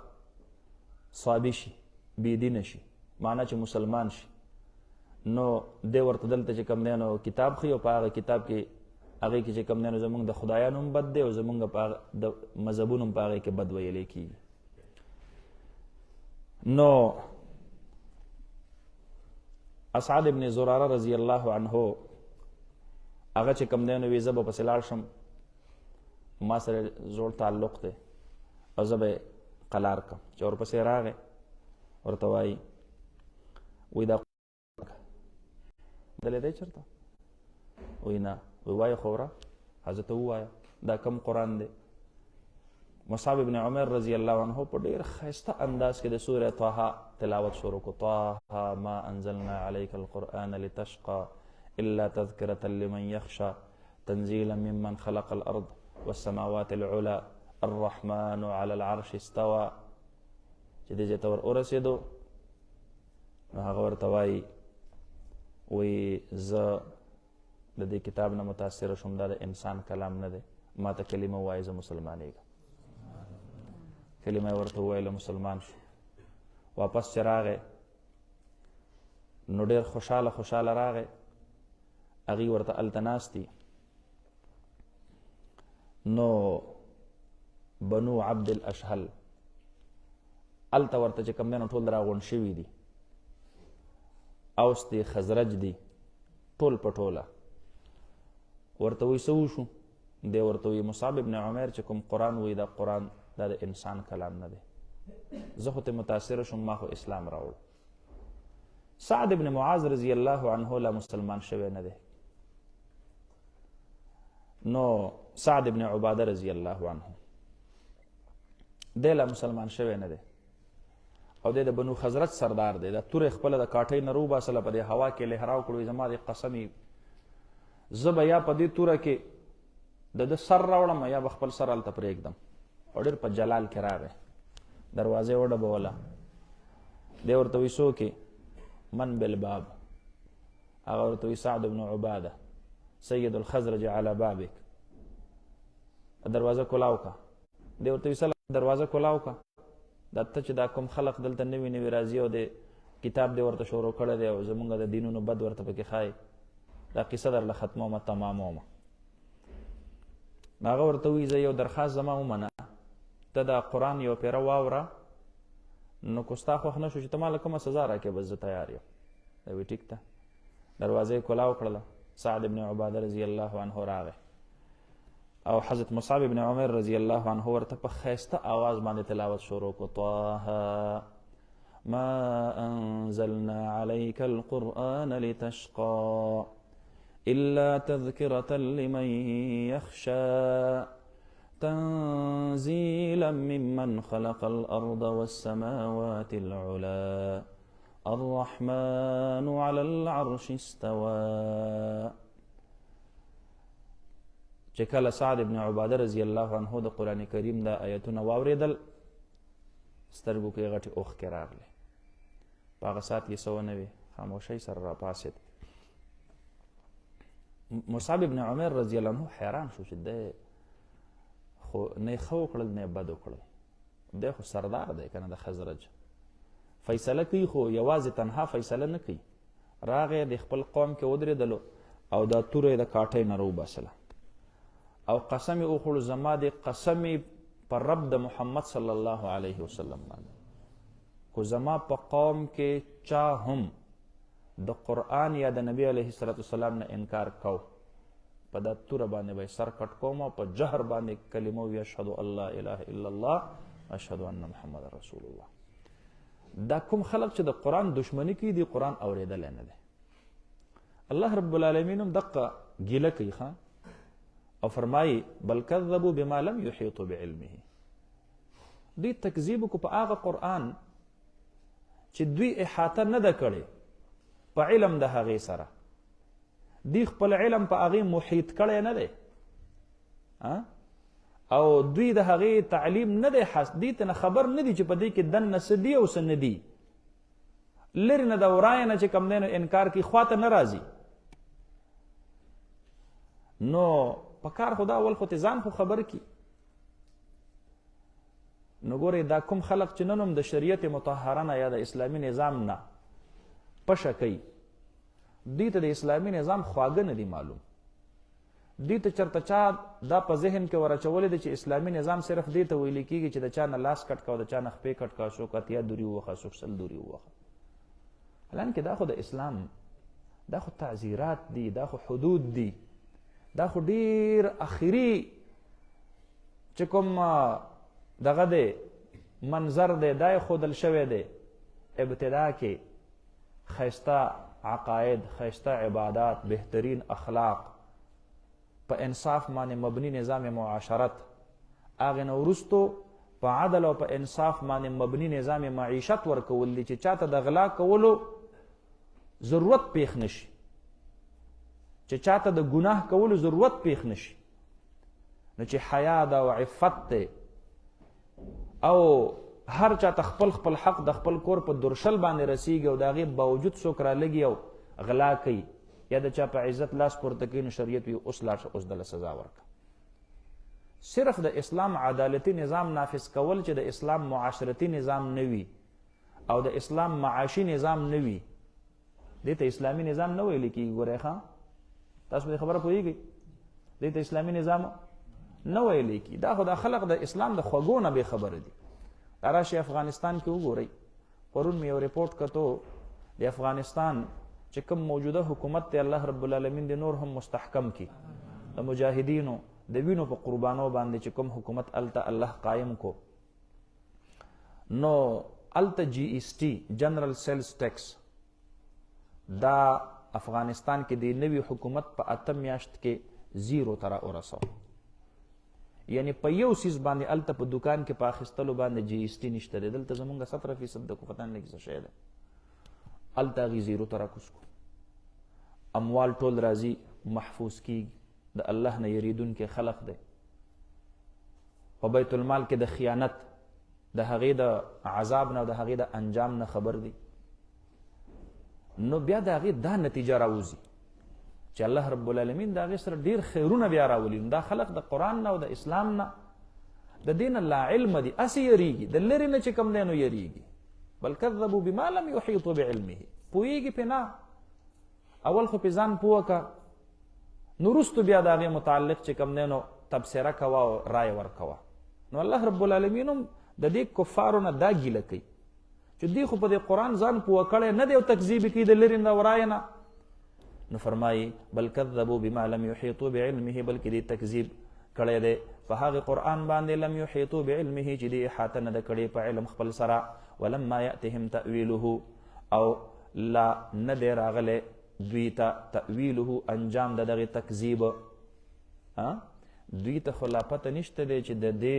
A: صابي شي، بېدینه شي، معنا چې مسلمان شي، نو دی ورته دلته چې کوم دی نو کتاب ښیي او په هغه کتاب کې هغې کې چې کوم دی نو زمونږ د خدایانو هم بد دی او زمونږ د مذهبونو هم په هغې کې بد ویلی کېږي. نو اسعد ابن زراره رضی الله عنه هغه چې کوم دی نو وی زه به پسې لاړ شم، ما سره زوړ تعلق دی او زه به یې قلار کړم. چې ورپسې راغی ورته وایي وی دا دلی دی چېرته؟ وی نه. وی وایه خو وره حضرت ووایه دا کم قرآن دی. مصعب ابن عمر رضی الله عنه په ډېر ښایسته انداز کې د سورة طه تلاوت شروع کړو. طه ما انزلنا علیک القرآن لتشقى الا تذکرة لمن یخشى تنزیلا ممن خلق الارض والسماوات العلى الرحمن على العرش استوى. چې دې ځای ته ور ورسېدو نو هغه ورته وایي وی زه د دې کتاب نه متاثره شوم، دا د انسان کلام نه دی، ما ته کلمه ووایي زه مسلمانېږم. کلمه یې ورته وویله، مسلمان شو. واپس چې راغی نو ډېر خوشحاله راغی. هغې ورته هلته ناست دي. نو بنو عبد الاشهل هلته ورته چې کوم دی نو ټول راغونډ شوي دي، اوس دی خزرج دی، ټول په ټوله. ورته وایي څه وشو؟ دی ورته وایي مصعب ابن عمیر چې کوم قرآن وایي دا قرآن دا د انسان کلام نه دی، زه خو ته متاثره شوم، ما خو اسلام راوړ. سعد ابن معاذ رضی الله عنه لا مسلمان شوی نه دی. نو سعد ابن عباده رضی الله عنه دی لا مسلمان شوی نه دی او دی د بنو خزرج سردار دی. دا تورې خپله د کاټۍ نه روباسله، په دې هوا کې لهراو کړو. زما د قسمې زه به یا په دې توره کې د ده سر راوړم یا به خپل سر هلته پرېږدم. او ډېر په جلال کې راغی، دروازه یې وډبوله. دی ورته وایي څوک یې؟ من بالباب. هغه ورته وایي سعد بن عباده سید الخزرج على بابک. دروازه کولاو که. دی ورته وایي دروازه کولاو که، دا ته چې دا کوم خلق دلته نوي نوي راځي او د کتاب دی ورته شروع کړی دی او زمونږ د دینونو بد ورته پکې ښایي، دا قصه درله ختمومه تمامومه. هغه ورته وایي زه یو درخواست زما ومنه، ته دا قرآن یو پیره واوره، نو که ستا خوښ نه شو چې ته ماله کومه سزا راکړې بس زه تیار یم. دی وایي ټیک ده. دروازه یې کولاو کړله. سعد ابن عباده رضی الله عنه راغی او حضرت مصعب ابن عمر رضی الله عنه ورته په ښایسته آواز باندې تلاوت شروع کړو. طه ما انزلنا عليك القرآن لتشقى إلا تذكرة لمن يخشى تنزيلا ممن خلق الأرض والسماوات العلى الرحمن على العرش استوى. چې کله سعد ابن عباده رضی الله عنه د قرآن کریم دا آیتونه واورېدل، سترګو کې غټې اوښکې راغلې. په هغه ساعت کې څه ونه وي، خاموشۍ سره راپاڅېد. مصعب ابن عمر رضی الله عنه حیران شو چې دی خو نه یې ښه وکړل نه یې بد وکړل، دی خو سردار دی که نه د خزرج، فیصله کوي خو یوازې تنها فیصله نه کوي. راغی د خپل قوم کې ودرېدلو او دا توره یې د کاټۍ نه راوباسله او قسم اخړو زما د قسم پر رب د محمد صلی الله علیه وسلم باندې کو زما په قوم کې چا هم د قرآن یا د نبی علیه السلام نه انکار کو په دا توره باندې به سر کټ کوم او په جهر باندې کلمه وی اشهد ان لا اله الا الله اشهد ان محمد رسول الله. دا کوم خلق چې د قرآن دشمنی کوي دی قرآن اوریدل نه دی. الله رب العالمین هم دقه ګیله کوي او فرمایي بل کذبوا بما لم يحيطوا بعلمه. دوی تکذیب کو په هغه قرآن چې دوی احاطه نه ده کړې په علم د هغې سره. دوی خپل علم په هغې محیط کړی نه دی او دوی د هغې تعلیم نه دی دوی ته نه خبر نه دي چې په دې کې دننه څه دي او څه نه دي. لرې نه د ورایه نه چې کوم دی نو انکار کوي خواته نه راځي. نو په کار خو دا اول خو ځان خو خبر کی. نو ګورئ دا کوم خلق چې نن هم د شریعت مطهره نه یا د اسلامي نظام نه پشه کوي دوی ته د اسلامي نظام خواږه نه دي معلوم. دوی ته چرته چا دا په ذهن کې ورچولی دی چې اسلامي نظام صرف دې ته ویل کېږي چې د چا نه لاس کټ کا او د چا نه خپې کټ کا څوک اتیا دوري ووخه څوک سل دوري ووخه. حالانکې دا خو د اسلام دا خو تعزیرات دي دا خو حدود دي دا خو ډیر اخري چې کوم دغه دی منظر دی دا یې ښودل شوی دی ابتدا کې ښایسته عقاید ښایسته عبادات بهترین اخلاق په انصاف باندې مبني نظام معاشرت هغې نه وروستو په عدل او په انصاف باندې مبني نظام معیشت ورکول دي چې چاته د غلا کولو ضرورت پیښ نشي چې چاته د ګناه کولو ضرورت پیښ نشي. نو چې حیا ده او عفت دی او هر چاته خپل خپل حق د خپل کور په درشل باندې رسیږي او د هغې باوجود څوک رالګي او غلا کوي یا د چا په عزت لاس پورته کوي نو شریعت وي اوس لاړ شه اوس دله سزا ورکړه. صرف د اسلام عدالتي نظام نافذ کول چې د اسلام معاشرتي نظام نه وي او د اسلام معاشي نظام نه وي دې ته اسلامي نظام نه ویل کېږي. ګورئ ښه تاسو په دې خبره پوهېږئ دې ته اسلامي نظام نه ویل کېږي. دا خو د خلق د اسلام د خوږو نه بې خبره دي. دا راشئ افغانستان کې وګورئ پرون مې یو رپورټ کتو د افغانستان چې کوم موجوده حکومت دی الله رب العالمین د نور هم مستحکم کی د مجاهدینو د وینو په قربانو باندې چې کوم حکومت الته الله قائم کو نو الته جی ایس ټي جنرال سیلز ټیکس دا افغانستان کې د نوي حکومت په 8 میاشت کې 0 ته راورسو. یعنی په یو سیز باندې الته په دکان کې په اخیستلو باندې جی ایس ټي نشته دی. دلته زمونږ 17% د کو پته نه لګي څه شی دی الته هغې 0 ته راکوز کو. اموال ټول راځي محفوظ کیږي د الله نه یریدونکي خلق دی. په بیت المال کې د خیانت د هغې د عذاب نه او د هغې د انجام نه خبر دی. نو بیا د هغې دا نتیجه راوځي چې الله رب العالمین د هغې سره ډېر خیرونه بیا راولي. دا خلق د قرآن نه او د اسلام نه د دې نه لا علم دي هسې یریږي د لرې نه چې کوم دی نو یریږي. بل کذبوا بما لم يحيطوا بعلمه پوهېږي پې نه اول خو پې ځان پوه که نو وروستو بیا د هغې متعلق چې کوم دی نو تبصره کوه او رایه ورکوه. نو الله رب العالمین هم د دې کفارو نه دا ګیله کوي چې دوی خو په دې قرآن ځان پوه کړی نه دی او تکذیب کوي د لرې نه ورایه نه. نو فرمایي بل کذبوا بما لم يحيطوا بعلمه بلکې دې تکذیب کړی دی په هغې قرآن باندې لم يحيطوا بعلمه چې دې احاطه نه ده کړې په علم خپل سره. ولما یأتهم تأویله او لا نه دی راغلی دوی ته تأویله انجام د دغې تکذیب. دوی ته خو لا پته نشته دی چې د دې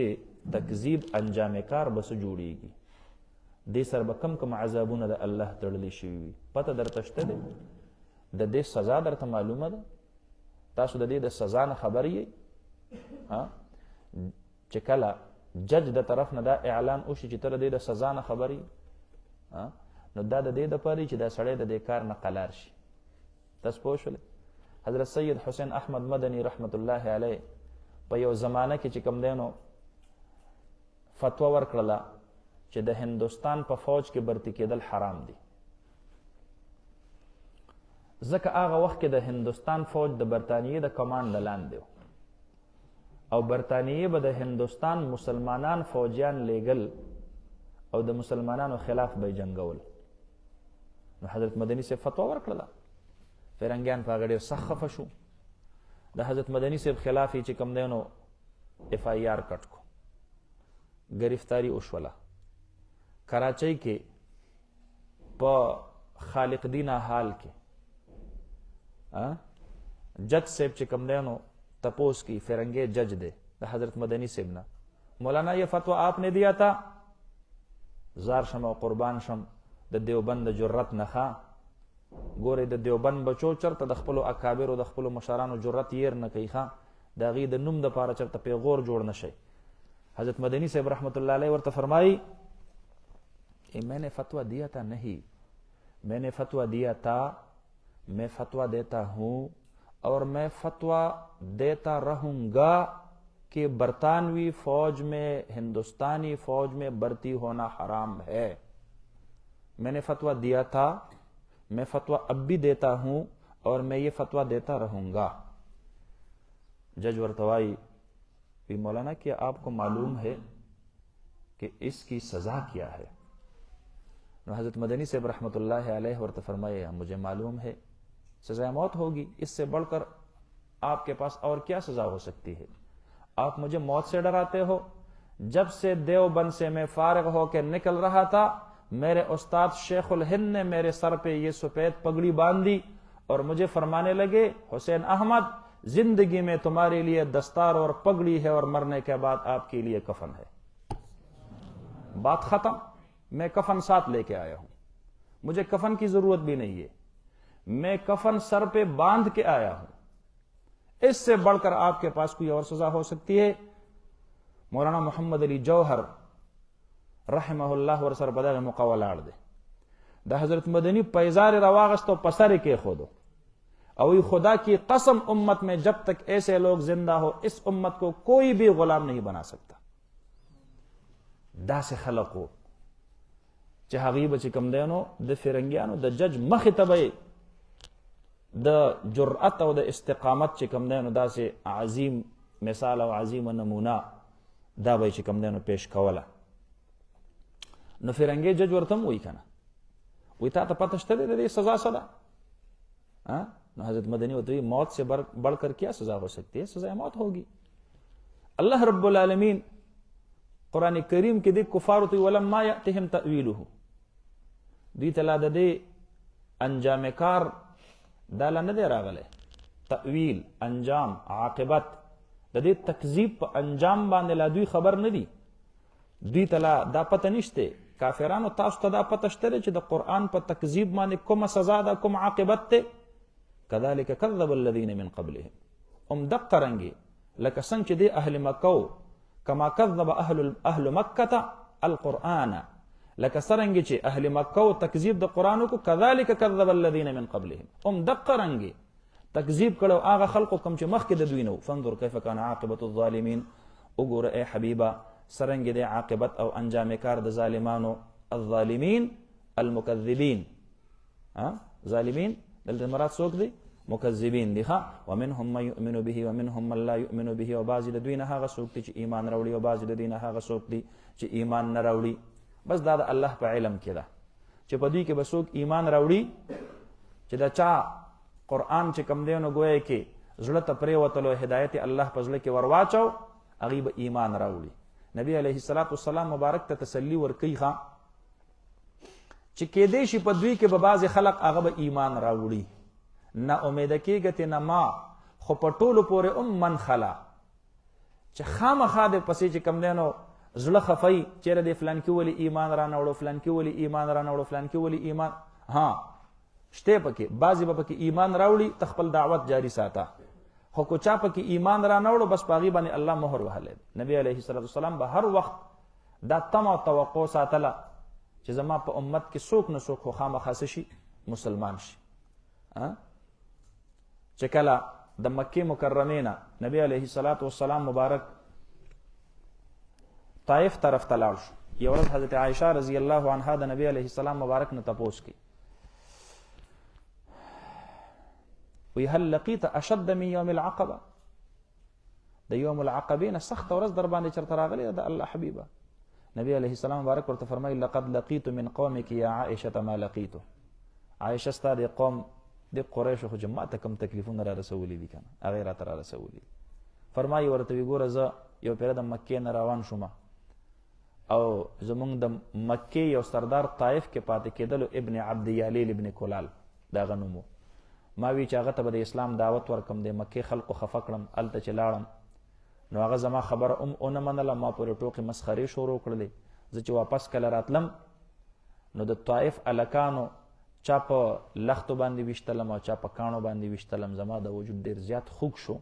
A: تکذیب انجام کار به څه جوړیږي دې سره به کم عذابونه د الله تړلی شوي وي. پته درته شته دی د دې سزا درته معلومه ده تاسو د دې د سزا نه خبر یئ چې کله جج د طرف نه دا اعلان وشي چې ته د دې د سزا نه خبر یې نو دا د دې دپاره چې دا سړی د دې کار نه قلار شي. تاسو پوه شولې حضرت سید حسین احمد مدني رحمت الله علیه په یو زمانه کې چې کوم دی نو فتوا ورکړله چې د هندوستان په فوج کې برتی کېدل حرام دي ځکه هغه وخت کې د هندوستان فوج د برطانیې د کمانډ لاندې و او برطانیې به د هندوستان مسلمانان فوجیان لیږل او د مسلمانانو خلاف به جنګول. نو حضرت مدني صاحب فتوا ورکړه، فرنګیان په هغه ډېر سخت خفه شو. د حضرت مدني صاحب خلاف یې چې کوم دی نو FIR کټ کو، گرفتاری وشوله. کراچۍ کې په خالق دینا حال کې جج صاحب چې کوم دی نو تپوس کی فرنگے جج دے دا حضرت مدنی صاحب نا، مولانا یہ فتویٰ آپ نے دیا تھا. زار شم او قربان شم د دیوبند جرأت نخا ګورې د دیوبند بچو چرته د خپلو اکابرو د خپلو مشرانو جرأت ير نه کوي ښه د هغې د نوم دپاره چرته پیغور جوړ نه شي. حضرت مدنی صاحب رحمۃ اللہ علیہ ورته فرمائی میں نے فتویٰ دیا تھا نہیں، میں نے فتویٰ دیا تھا، میں فتویٰ دیتا ہوں اور میں فتویٰ دیتا رہوں گا کہ برطانوی فوج میں ہندوستانی فوج میں بھرتی ہونا حرام ہے. میں نے فتویٰ دیا تھا، میں فتویٰ اب بھی دیتا ہوں اور میں یہ فتویٰ دیتا رہوں گا. جج ورتوائی بھی مولانا کیا آپ کو معلوم ہے کہ اس کی سزا کیا ہے؟ نو حضرت مدنی صاحب رحمۃ اللہ علیہ ورت فرمائے مجھے معلوم ہے، سزا موت ہوگی، اس سے بڑھ کر آپ کے پاس اور کیا سزا ہو سکتی ہے؟ آپ مجھے موت سے ڈراتے ہو. جب سے دیوبند سے میں فارغ ہو کے نکل رہا تھا میرے استاد شیخ الہند نے میرے سر پہ یہ سفید پگڑی باندھ دی اور مجھے فرمانے لگے حسین احمد زندگی میں تمہارے لیے دستار اور پگڑی ہے اور مرنے کے بعد آپ کے لیے کفن ہے. بات ختم. میں کفن ساتھ لے کے آیا ہوں، مجھے کفن کی ضرورت بھی نہیں ہے، میں کفن سر پہ باندھ کے آیا ہوں. اس سے بڑھ کر آپ کے پاس کوئی اور سزا ہو سکتی ہے؟ مولانا محمد علی جوہر رحمہ اللہ ور سر بدغه مقولاړ دے دا حضرت مدنی پیزار رواغستو پسر کے خودو او خدا کی قسم امت میں جب تک ایسے لوگ زندہ ہو اس امت کو کوئی بھی غلام نہیں بنا سکتا. دا سے خلقو چې هغې به چې کوم دی نو د فرنګیانو د جج مخې ته به د جرأت او د استقامت چې کوم دی نو داسې عظیم مثال او عظیمه نمونه دا به چې کوم دی نو پیش کوله. نو فرنګي جج ورته هم وایي که نه وایي تا ته پته شته دی د دې سزا څه ده؟ نو حضرت مدنی ورته وایي موت سے بڑھ کر کیا سزا ہو سکتی ہے؟ سزا موت ہوگی. اللہ رب العالمین قرآن کریم کې دی کفارو ته ولما یأتهم تأویله دوی ته لا د دې انجام کار دا لا نه دی راغلی. تأویل، انجام، عاقبت د دې تکذیب په انجام باندې لا دوی خبر نه دي. دوی ته لا دا پته نشته. کافرانو تاسو ته دا پته شته چې د قرآن په تکذیب باندې کومه سزا ده، کوم عاقبت دی. کذلک کذب الذین من قبلهم دقه رنګې لکه څنګه چې دی اهل مکه کما کذب اهل مکه القرآن لکه څرنګه چې اهل مکه تکذیب د قرآن کو کذلک کذب الذین من قبلهم دقه رنګې تکذیب کړو هغه خلقو کوم چې مخکې د دوی نو. فانظر کیف کان عاقبت الظالمین وګوره ای حبیبه څرنګه دی عاقبت او انجام کار د ظالمانو. الظالمین المکذبین، ظالمین دلته مراد څوک دی؟ مکذبین دی. ومنهم من یؤمن به ومنهم من لا یؤمن به او بعضی د دوی نه هغه څوک دی چې ایمان راوړي او بعضی د دوی نه هغه څوک دی چې ایمان نه راوړي. بس دا د الله په علم کې ده چې په دوی کې به څوک ایمان راوړي چې دا چا قرآن چې کوم دی نو ګویا کې زړه ته پرېوتلو هدایت الله په زړه کې ورواچو هغوی به ایمان راوړي. نبی علیه السلام مبارک ته تسلی ورکوي چې کېدی شي په دوی کې به بعضې خلق هغه به ایمان راوړي. نه امیده کېږه تې نه ما خو په ټولو پورې من خلا چې خامخا د پسې چې کوم دی نو زړه خفی چیرې دی فلانکي ولې ایمان رانوړو، فلانکي ولې ایمان رانوړو، فلانکي ولې ایمان شته پکې بعضې به پکې ایمان راوړي ته خپل دعوت جاری ساته. خو که چا پکې ایمان رانوړو بس په هغې باندې الله مهر وهلی. نبی علیه السلام به هر وخت دا تمه او توقع ساتله چې زما په امت کې څوک نه څوک خو خامخا شي مسلمان شي. چې کله د مکې مکرمې نه نبی علیه السلام مبارک طائف طرف ته لاړ شو. یو ورځ حضرت عائشہ رضی الله عنها د نبی علیه السلام مبارک نه تپوس کی وی هل لقیت اشد من یوم العقبه د یوم العقبې نه سخته ورځ در باندې چېرته راغلې ده د الله حبیبه. نبی علیه السلام مبارک ورته فرمایي لقد لقیت من قومک یا عائشه ما لقیتو. عائشه ستا د قوم د قریشو خو چې ما ته کوم تکلیفونه را رسولي دي که نه هغې راته را رسولي دي. فرمایي ورته وي ګوره زه یو پیره د مکې نه روان شوم او زمونږ د مکې یو سردار طایف کې پاتې کېدلو ابن عبد یالیل ابن کلال د هغه نوم و. ما وی چې هغه ته به د اسلام دعوت ورکم د مکې خلقو خفه کړم هلته چې لاړم نو هغه زما خبره ونه منله ما پورې ټوکې مسخرې شروع کړلې. زه چې واپس کله راتلم نو د طایف هلکانو چا په لختو باندې ویشتلم او چا په کاڼو باندې ویشتلم. زما د وجود ډېر زیات خوږ شو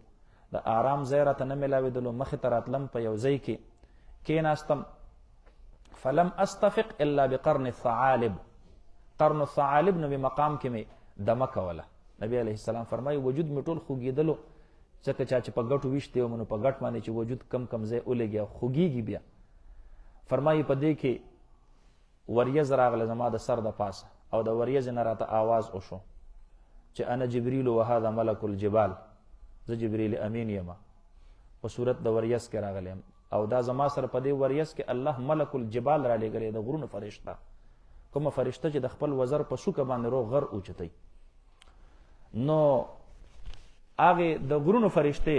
A: د آرام ځای راته نه میلاوېدلو. مخې ته راتلم په یو ځای کې کېناستم فلم استفق الا بقرن الثعالب. قرن الثعالب نو مقام کې مې دمه کوله. نبی علیه السلام فرمایي وجود مې ټول خوږېدلو ځکه چا چې په ګټو ویشتې وم نو په ګټ باندې چې وجود کم کم ځای ولګي او خوږېږي بیا. فرمایي په دې کې وریځ راغله زما د سر د پاسه او د وریځې نه راته آواز وشو چې انا جبریل و هذا ملک الجبال. زه جبریل امین یم په صورت د وریځ کې راغلی یم او دا زما سره په دې وریځ کې الله ملک الجبال را لېږلی د غرونو فرشته کومه فرشته چې د خپل وزر په سوکه باندې روغ غر اوچتوي. نو هغې د غرونو فرشتې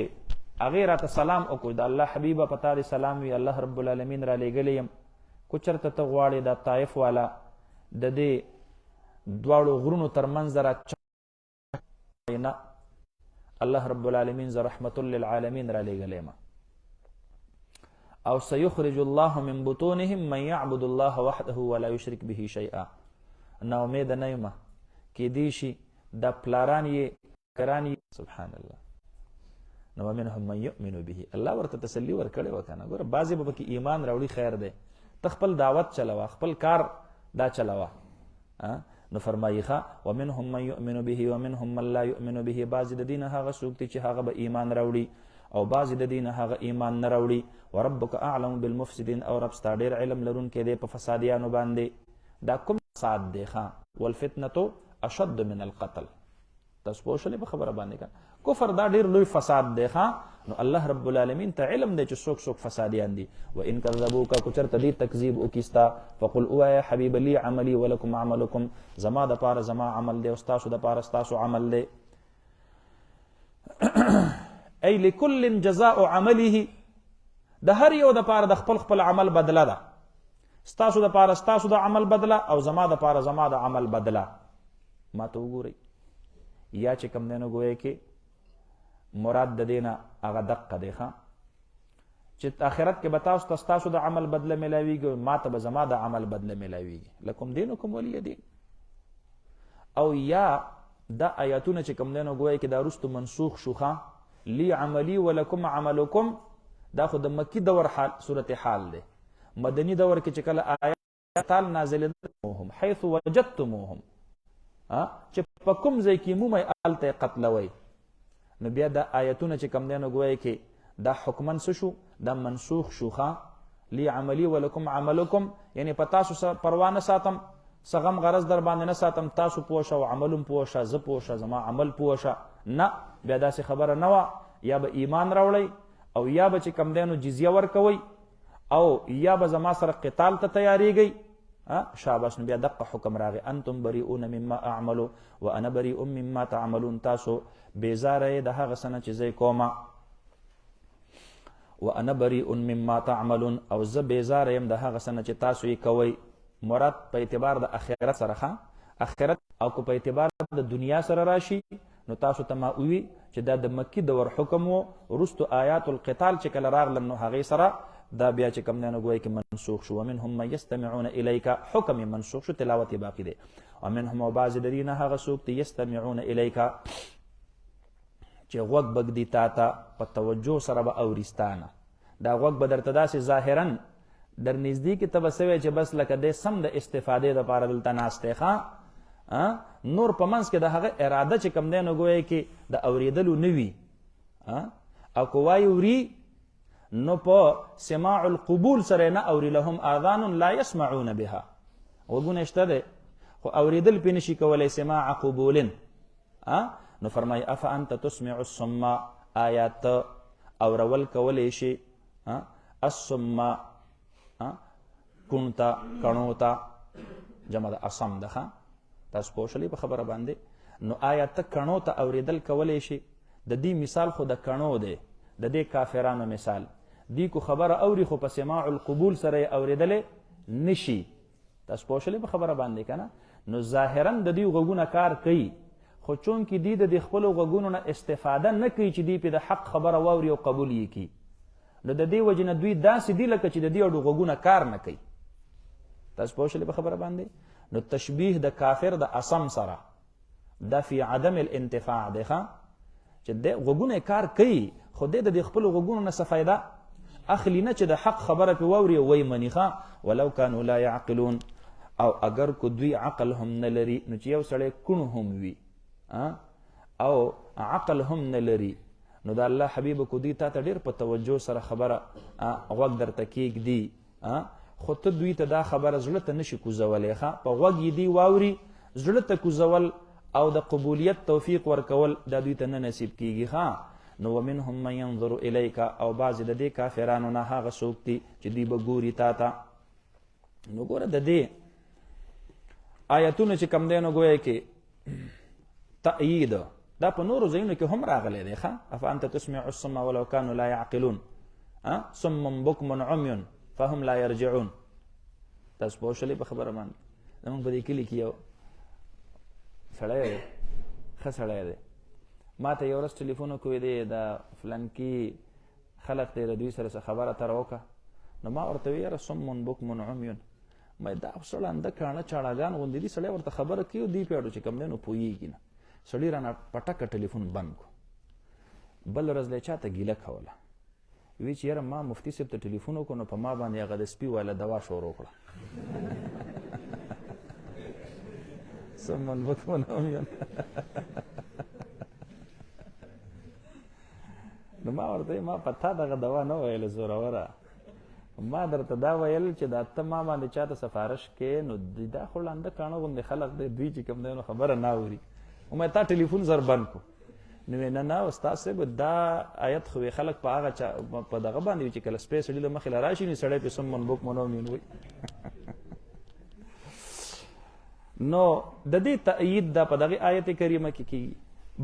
A: هغې راته سلام وکړو د الله حبیبه په تا دې سلام وي الله رب العالمین را لېږلی یم کو چېرته ته غواړې دا طایف والا د دې دواړو غرونو تر منځ نه الله رب العالمین ز رحمت للعالمین را لېږلی یم او سيخرج الله من بطونهم من يعبد الله وحده ولا يشرك به شيئا. نا امید نه یم کېدی شي دا پلاران یې کران یې سبحان الله نو ومنهم من يؤمن به. الله ورته تسلی ورکړې وه که نه. ګوره بعضې به پکې ایمان راوړي خیر دی ته خپل دعوت چلوه خپل کار دا چلوه. نو فرمایي ښه ومنهم من يؤمن به ومنهم من لا يؤمن به. بعضې د دینه هغه څوک دی چې هغه به ایمان راوړي او بعضې د دینه هغه ایمان نه راوړي. وربک اعلم بالمفسدین او رب ستا ډېر علم لرونکی دی په فسادیانو باندې. دا کوم فساد دی ښه والفتنة اشد من القتل. تاسو پوه شولې په خبره باندې که کفر دا ډېر لوی فساد دی ښه نو الله رب العالمین ته علم دی چې څوک څوک فسادیان دي. وان کذبوک کو چېرته دې تکذیب وکړي ستا فقل اوایه حبیب لی عملی ولکم عملکم زما دپاره زما عمل دی او ستاسو دپاره ستاسو عمل دی. ای لکل جزاء عمله د هر یو دپاره د خپل خپل عمل بدله ده. ستاسو دپاره ستاسو د عمل بدله او زما دپاره زما د عمل بدله. ما ته وګورئ یا چې کوم دی نو ګویا کې مراد د دې نه هغه دقه دی ښه چې آخرت کې به تاسو ته ستاسو د عمل بدله میلاویږي ما ته به زما د عمل بدله میلاویږي. لکم دینکم ولی دین. او یا دا آیاتونه چې کوم دی نو ګویا کې دا وروستو منسوخ شو ښه لی عملی ولکم عملکم دا خو د مکی دور حال صورت حال دی. مدنی دور کې چې کله آیات نازلېدل حیث وجدتموهم چې په کوم ځای کې مومئ هلته یې قتلوئ نو بیا دا آیتونه چې کوم دی نو ګویا کې دا حکمن څه شو دا منسوخ شو ښه لی عملی ولکم عملکم یعنی په تاسو پروا نه ساتم څه غم غرض در باندې نه ساتم تاسو پوه شه او عملم پوه شه زه پوه شه زما عمل پوه شه نه بیا داسې خبره نه وه. یا به ایمان راوړئ او یا به چې کوم دی نو جزیه ورکوئ او یا به زما سره قتال ته تیاریږئ. شاباس نو بیا دقه حکم راغی انتم بریئون مما اعملو وانا بریئ مما تعملون. تاسو بیزاره د هغه څه نه چې زه کومه وانا بریئ مما تعملون او زه بیزاره یم د هغه څه نه چې تاسو یې کوئ. مراد په اعتبار د اخرت سره ښه اخرت او که په اعتبار د دنیا سره راشي نو تاسو ته ما ووي چې دا د مکی دور حکم و وروستو آیات القتال چې کله راغلل نو هغې سره دا بیا چې کوم دی نو ګویا کې منسوخ شو. ومنهم من یستمعون الیک حکم منسوخ شو تلاوت باقي دی. ومنهم او بعضې د دې نه هغه څوک دی یستمعون الیک چې غوږ بږدي تا ته په توجه سره به اوري ستانه. دا غوږ به درته داسې ظاهرا در نږدې کې ته به څه وی چې بس لکه دی سم د استفادې دپاره دلته ناست دی ښه نور په منځ کې د هغه اراده چې کوم دی نو ګویا کې د اورېدلو نه وي او که وایي وري نو په سماع القبول سره نه اوري. لهم آذان لا يسمعون بها غوږونه شته دی خو اورېدل پې نشي کولی سماع قبول. نو فرمایي افانت تسمع الصم آیا ته اورول کولی شي الصم کونتا کڼوتا جمع د اصم ده. تاسو پوه شئ په خبره باندې. نو آیا ته کڼو ته اورېدل کولی شي؟ د دې مثال خو د کڼو دی، د دې کافرانو مثال. دی کو خبره اوري خو په سماع القبول سره یې اورېدلی نشي. تاسو پوه شئ په خبره باندې که نه؟ نو ظاهرا د دې غوږونه کار کوي، خو چونکې دی د دې خپلو غوږونو نه استفاده نه کوي چې دی پې د حق خبره واوري او قبول یې کړي. نو د دې وجې نه دوی داسې دي لکه چې د دې اړو غوږونه کار نه کوي. تاسو پوه شئ په خبره باندې؟ نو تشبیه د کافر د اصم سره دا فی عدم الانتفاع دی چې د غوږونه کار کوي خو دی د خپلو غوږونو نه څه فایده اخلي نه چې د حق خبره پې واوري او ویې مني. ولو کانوا لا یعقلون، او اگر کو دوی عقل هم نه لري، نو چې یو سړی کڼو هم وي او عقل هم نه لري، نو د الله حبیب کو دوی تا ته ډېر په توجه سره خبره غوږ درته کېږدي، خو ته دوی ته دا خبره زړه ته نشي کوزولی. په غوږ یې دی واوري، زړه ته کوزول او د قبولیت توفیق ورکول دا دوی ته نه نصیب کېږي. نو ومنهم من ينظر الیک، او بعضې د دې کافرانو نه هغه څوک دي چې دوی به ګوري تا ته. نو ګوره د دې آیتونه چې کوم دی نو ګویا کې تأیید دا په نورو ځایونو کې هم راغلی دی. افانت تسمع الصم ولو كانوا لا يعقلون صم بکم عمي فهم لا يرجعون. تاسو پوه شئ په خبره باندې؟ زموږ په دې کلي کې یو سړی دی، ښه سړی دی. ما ته یو ورځ ټلیفون وکړی دی د فلانکي خلق دی د دوی سره څه خبره تر وکړه. نو ما ورته ویل یاره صم بکم عمي، ما دا سړی انده کاڼه چاړهګان غوندې دي، سړی ورته خبره کوي او دوی پې اړو چې کوم دی نو پوهېږي نه. سړي رانه پټکه ټلیفون بند کړو. بل ورځ له چا ته ګیله کوله، وی چې یاره ما مفتي صاحب ته ټلیفون وکړو نو په ما باندې هغه د سپي والا دوا شروع کړه. صم بکم عمي. نو ما ورته ما په تا دغه دوا نه ویله زوروره، ما درته دا ویل چې دا ته ما باندې چاته سفارش کې نو دا خو لانده کاڼه غوندې خلق دی، دوی چې کوم دی نو خبره نه اوري. ما تا ټلیفون زر بند کړو. نو نه نه استاد صاحب دا آیت خو خلق په هغه په دغه باندې چې کله سپی سړي له مخې له راشي نو سړی پې صم بکم عمي وایي. نو د دې تأیید دا په دغه آیت کریمه کې کیږي.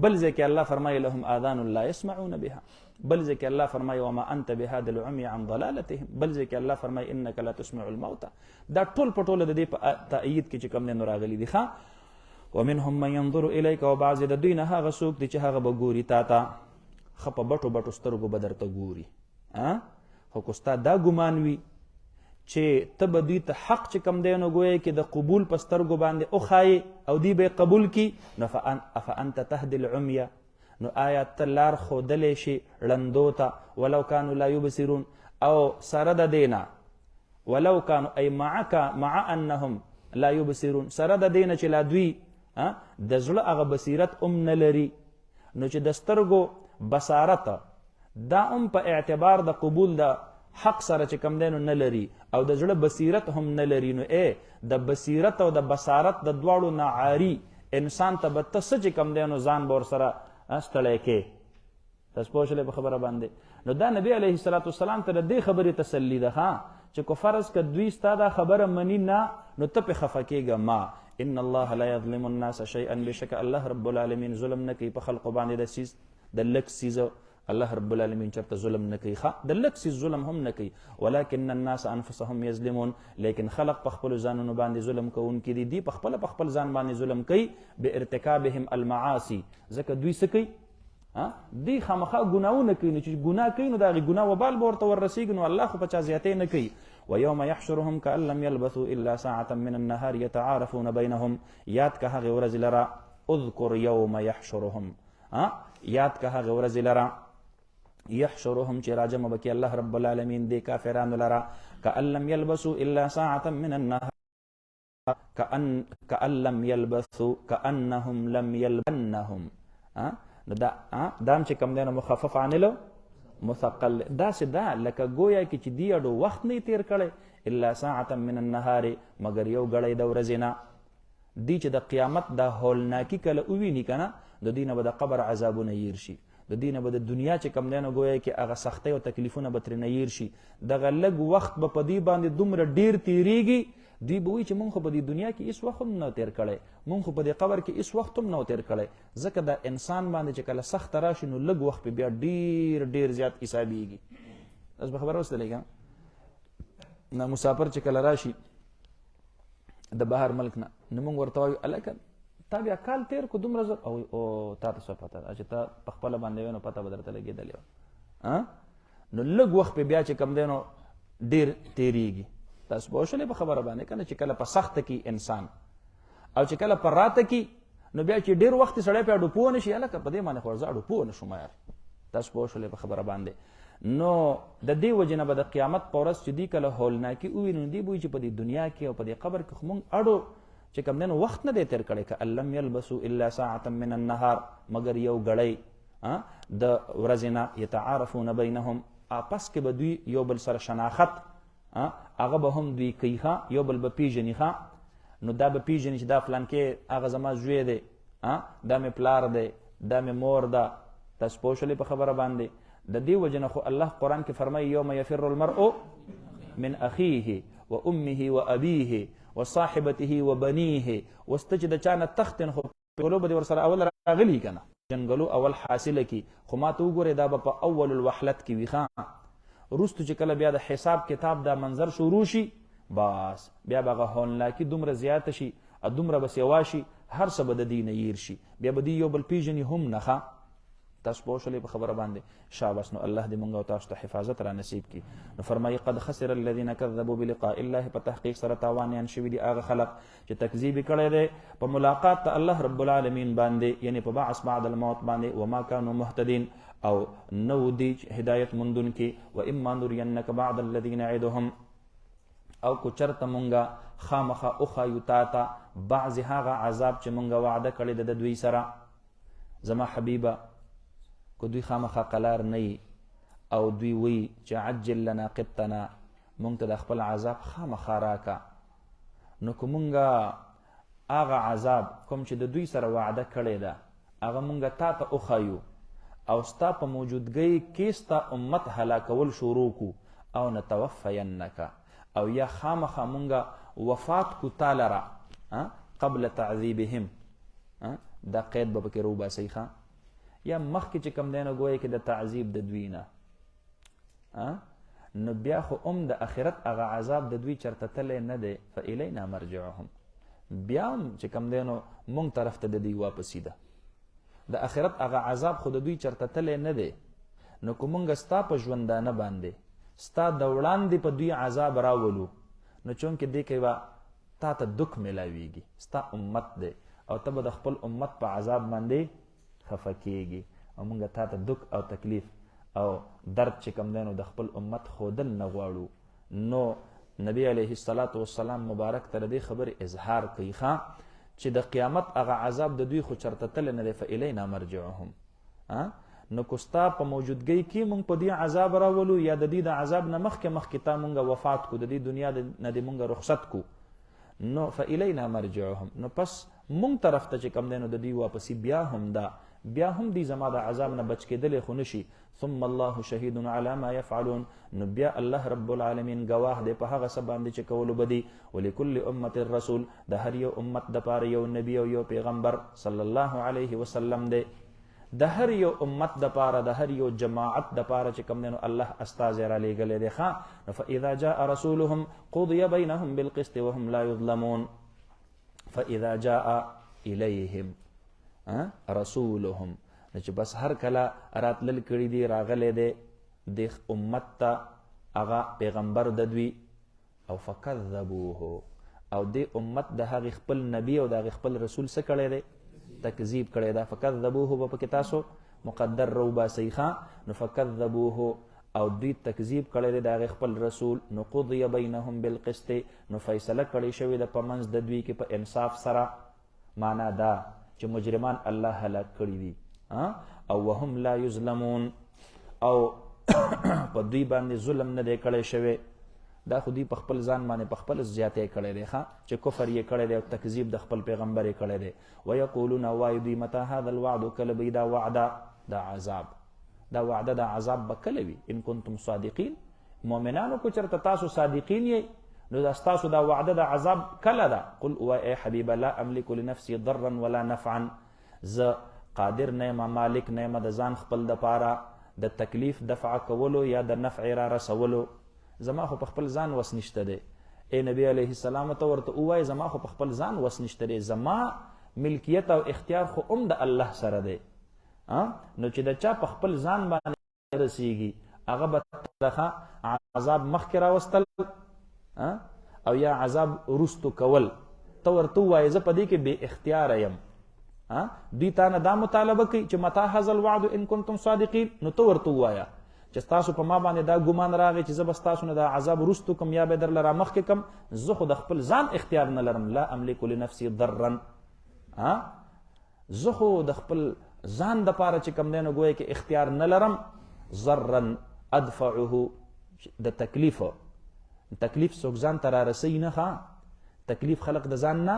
A: بل ځای کې الله فرمایي لهم آذان لا يسمعون بها، بل ځای کې الله فرمایي وما انت بهاد العمي عن ضلالتهم، بل ځای کې الله فرمایي انك لا تسمع الموتى. دا ټول په ټوله د دې په تأیید کې چې کوم نه راغلي دي. ومنهم من ينظر الیک، او بعضې د دوی نه هغه څوک دی چې هغه به ګوري تا ته، ښه په بټو بټو سترګو به درته ګوري. خو که ستا دا ګمان وي چې ته به دوی ته حق چې کوم دی نو ګویا کې د قبول په سترګو باندې وښایې او دوی به یې قبول کړي، نو افانت تهدي العمي، نو آیا ته لار ښودلی شي ړندو ته، ولو کانوا لا یبصرون، او سره د دې نه ولو کانوا ای مع انهم لا یبصرون، سره د دې نه چې لا دوی د زړه هغه بصیرت نه لري، نو چې د سترګو بصارت دا په اعتبار د قبول د حق سره چې کم دی نو نه لري، او د زړه بصیرت هم نه لري، نو د بصیرت او د بصارت د دواړو نه عاري انسان ته به ته څه چې کم دی نو ځان به ورسره ستړی کې. تاسو پوه شئ په خبره باندې؟ نو دا نبی علیه الصلاة والسلام ته د دې خبرې تسلي ده چې که فرض که دوی ستا دا خبره مني نه نو ته پې خفه کېږه ما. ان الله لا یظلم الناس شیئا، بشک الله رب العالمین ظلم نه کوي په خلقو باندې د لږ څیزه. الله رب العالمین چرته ظلم نه کوي، د لږ څیز ظلم هم نه کوي. ولکن الناس انفسهم یظلمون، لیکن خلق په خپلو ځانونو باندې ظلم کوونکي دي. دی په خپل ځان باندې ظلم کوي بارتکابهم المعاصي، ځکه دوی څه کوي؟ دی خامخا ګناهونه کوي، نو چې ګناه کوي نو د هغې ګناه وبال به ورته وررسېږي، نو الله خو په چا زیاتې نه کوي. ویوم یحشرهم کأن لم یلبثوا الا ساعة من النهار یتعارفون بینهم، یاد که هغې ورځې لره، اذکر یوم یحشرهم، یاد که هغې ورځې لره یحشرهم چې راجمع به کړي الله رب العالمین دې کافرانو لره، کأن لم یلبثوا الا ساعة من النهار، کأن لم یلبثوا کأنهم لم یلبنهم. دا هم چې کوم دی نو مخفف عنلو مثقل، داسې دا لکه گویا کې چې دی اډو وخت نه تیر کړی الا ساعة من النهار، مگر یو ګړی د ورځې نه. دی چې د قیامت دا هولناکي کله وویني که نه، د دوی نه به د قبر عذابونه هیر شي، د دې نه به د دنیا چې کوم دی نو ګویا کې هغه سختۍ او تکلیفونه به ترېنه هیر شي. دغه لږ وخت به په دې باندې دومره ډېر تېرېږي، دوی به وایي چې مونږ خو په دې دنیا کې هېڅ وخت هم نه تېر کړی، مونږ خو په دې قبر کې هېڅ وخت هم نه تېر کړی. ځکه دا انسان باندې چې کله سخته راشي نو لږ وخت بیا ډېر ډېر زیات حسابېږي. اوس به خبره وستلی که نه، مسافر چې کله راشي د بهر ملک نه، نو مونږ ورته وایو هلکه تا بیا کال تېر کو دومره زر، او تا ته څه پته ده چې ته په خپله باندې وې نو پته به درته لګېدلې وه. نو لږ وخت پې بیا چې کوم دی نو ډېر تېرېږي. تاسو پوه شولې په خبره باندې که نه، چې کله په سخته کې انسان او چې کله په راته کې، نو بیا چې ډېر وخت سړی پې اډو پوه نه شي، هلکه په دې باندې خو زه اډو پوه نه شوم یار. تاسو پوه شولې په خبره باندې. نو د دې وجې نه به د قیامت په ورځ چې دوی کله هولناکي وویني نو دوی به وایي چې په دې دنیا کې او په دې قبر کې خو مونږ اډو چې کوم دی نو وخت نه دی تېر کړی، که ان لم یلبسوا الا ساعة من النهار، مګر یو ګړی د ورځې نه، یتعارفون بینهم، آپس کې به دوی یو بل سره شناخت هغه به هم دوی کوي، یو بل به پیژني. نو دا به پیژني چې دا فلانکې هغه زما زوی دی، دا مې پلار دی، دا مې مور ده. تاسو پوه شولې په خبره باندې. د دې وجې نه خو الله قرآن کې فرمایي یوم یفر المرء من اخیه و امه و ابیه و صاحبته و بنیه. وسته چې د چا نه تختن خو جنګلو به دې ورسره اول راغلي که نه، جنګلو اول حاصله کی، خو ما ته وګورئ دا به په اول الوحلت کې وي. وروستو چې کله بیا د حساب کتاب دا منظر شروع شي، بس بیا به هغه هولناکي دومره زیاته شي، دومره به سیوا شي، هر څه به د دې نه هیر شي، بیا به دوی یو بل پیژني هم نه. تاسو پوه شولې په خبره باندې. شاباس. نو الله دې مونږ او تاسو ته حفاظت را نصیب کړي. نو فرمایي قد خسر الذین کذبوا بلقاء الله، په تحقیق سره تاوانیان شوي دي هغه خلق چې تکذیب کړی دی په ملاقات ته الله رب العالمین باندې، یعنی په بعث بعد الموت باندې. وما كانوا مهتدین، او نو دی هدایت مندون کی. و اما نرینک بعض الذین نعدهم، او کو چرته مونږه خامخه اوښایو تا ته بعضې هغه عذاب چې مونږه وعده کړې ده د دوی سره. زما حبیبه که دوی خامخا قلار نه او دوی وی چې عجل لنا قطنا، مونږ ته د خپل عذاب خامخا راکا، نو که مونږه هغه عذاب کوم چې د دوی سره وعده کړې ده هغه مونږه تا ته وښایو، او ستا په موجودګۍ کې ستا امت هلاکول شروع کو، او نتوفینک، او یا خامخا مونږه وفات کو تا لره قبل تعذیبهم. دا قید به پکې روباسئ ښه، یا مخکې چې کوم دی نو ګویا کې د تعذیب د دوی نه، نو بیا خو د آخرت هغه عذاب د دوی چرته تلی نه دی. فالینا مرجعهم، بیا هم چې کوم دی نو مونږ طرف ته د دوی واپسي ده. د آخرت هغه عذاب خو د دوی چرته تلی نه دی، نو که مونږ ستا په ژوندانه باندې ستا د وړاندې په دوی عذاب راولو، نو چونکې دې کې به تا ته دک میلاویږي، ستا امت دی او ته به د خپل امت په عذاب باندې خفه کېږي، او مونږ تا ته دک او تکلیف او درد چې کوم دی نو د خپل امت ښودل نه غواړو. نو نبی علیه السلام مبارک ته د دې خبرې اظهار کوي چې د قیامت هغه عذاب د دوی خو چرته تلی نه دی. فالینا مرجعهم، نو که ستا په موجودګۍ کې مونږ په دې عذاب راولو، یا د دې د عذاب نه مخکې تا مونږ وفات کو، د دې دنیا نه دې مونږ رخصت کو، نو فالینا مرجعهم، نو پس مونږ طرف ته چې کوم دی نو د دوی واپسي بیا هم ده، بیا هم دی زما د عذاب نه بچ کېدلی خو نشي. ثم الله شهید علی ما یفعلون، نو بیا الله رب العالمین گواه دی په هغه څه باندې چې کولو به دي. ولکل امت الرسول، د هر یو امت دپاره یو نبی او یو پیغمبر صلی الله علیه وسلم دی. د هر یو امت دپاره، د هر یو جماعت دپاره چې کوم دی نو الله استازی را لیږلی دی. نو فاذا جاء رسولهم قضی بینهم بالقسط وهم لا یظلمون. فاذا جاء الیهم رسولهم، چې بس هر کله راتلل کړي دي، راغلی دی د امت ته هغه پیغمبر د دوی، او فکذبوه، او د امت د هغې خپل نبی او د هغې خپل رسول څه کړی دی؟ تکذیب کړی ده. فکذبوه به پکې تاسو مقدر روباسئ نو فکذبوه، او دوی تکذیب کړی دی د هغې خپل رسول. نو قضی بینهم بالقسط، نو فیصله کړی شوې ده په منځ د دوی کې په انصاف سره. معنا دا چې مجرمان الله هلاک کړي دي، او وهم لا یظلمون، او په دوی باندې ظلم نه دی کړی شوی. دا خو دوی په خپل ځان باندې په خپل زیاتی کړی دی چې کفر یې کړی دی او تکذیب د خپل پیغمبر یې کړی دی. ویقولون، وایي دوی متى هذا الوعد، کله به دا وعده د عذاب دا وعده د عذاب به کله وي ان کنتم صادقین مؤمنانو کو چرته تاسو صادقین یې نو دا تاسو دا وعده د عذاب کله ده قل او ای حبیب لا املک لنفسي ضرا ولا نفعا ز قادر نه مالک نه د ځان خپل د پاره د تکلیف دفع کولو یا د نفع را رسولو زما خو په خپل ځان وس نشته دی اے نبی علیه السلام ته ورته وای زما خو په خپل ځان وس نشته دی زما ملکیت او اختیار خو د الله سره دی نو چې د چا په خپل ځان باندې رسیږي هغه به عذاب مخکې راوستل او یا عذاب رستو کول ته ورته وای زه په دې کې بې اختیار یم دوی تا نه دا مطالبه کوي چې متى هذا الوعد ان کنتم صادقین نو ته ورته وایا چې تاسو په ما باندې دا ګمان راغی چې زه بس تاسو نه دا عذاب رستو کوم یا به درله را مخکې کم زه خو د خپل ځان اختیار نه لرم لا املک لنفسي ضرا زه خو د خپل ځان د پاره چې کم دی نو ګویا کې اختیار نه لرم ضرا ادفعه د تکلیف څوک ځان ته را رسوي نه ښه تکلیف خلق د ځان نه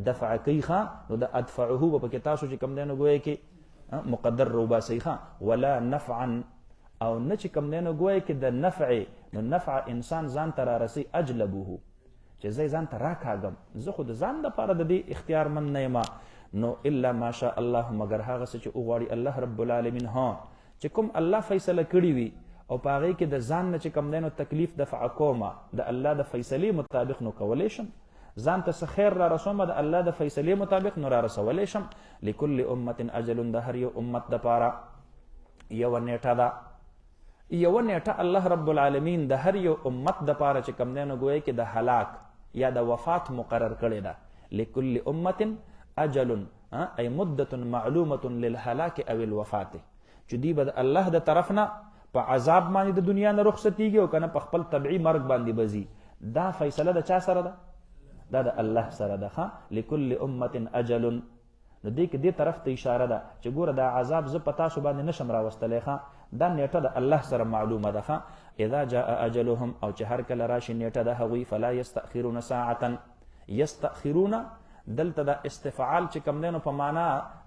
A: دفع کوي ښه نو د ادفعه به پکې تاسو چې کم دی نو ګویا کې مقدر روباسي ښه ولا نفعا او نه چې کم دی نو ګویا کې د نفع نو نفع انسان ځان ته را رسي اجلبه چې زه ځان ته راکاږم زه خو د ځان دپاره د دې اختیار من نه یم نو الا ماشاء الله مگر هغه څه چې وغواړي الله رب العالمین چې کوم الله فیصله کړي وي او په هغې کې د ځان نه چې کم دی نو تکلیف دفع کومه د الله د فیصلې مطابق نو کولی شم ځان ته څه خیر را رسومه د الله د فیصلې مطابق نو را رسولی شم لکل امت اجل د هر یو امت دپاره یوه نیټه ده یوه نیټه الله رب العالمین د هر یو امت دپاره چې کم دی نو ګویا کې د هلاک یا د وفات مقرر کړې ده لکل امت اجل ای مدة معلومة للهلاک او الوفات چې دوی به د الله د طرف نه په عذاب باندې د دنیا نه رخصتیږي او کنه په خپل طبعي مرګ باندې بځي دا فیصله د چا سره ده دا د الله سره ده لکل امة اجل نو دې طرف ته اشاره ده چې ګوره دا عذاب زه په تاسو باندې نشم راوستلی دا نیټه د الله سره معلومه ده اذا جاء اجلهم او چې هر کله راشي نیټه د هغوی فلا یستأخرون ساعة یستأخرون دلته د استفعال چې کم دی نو په معنا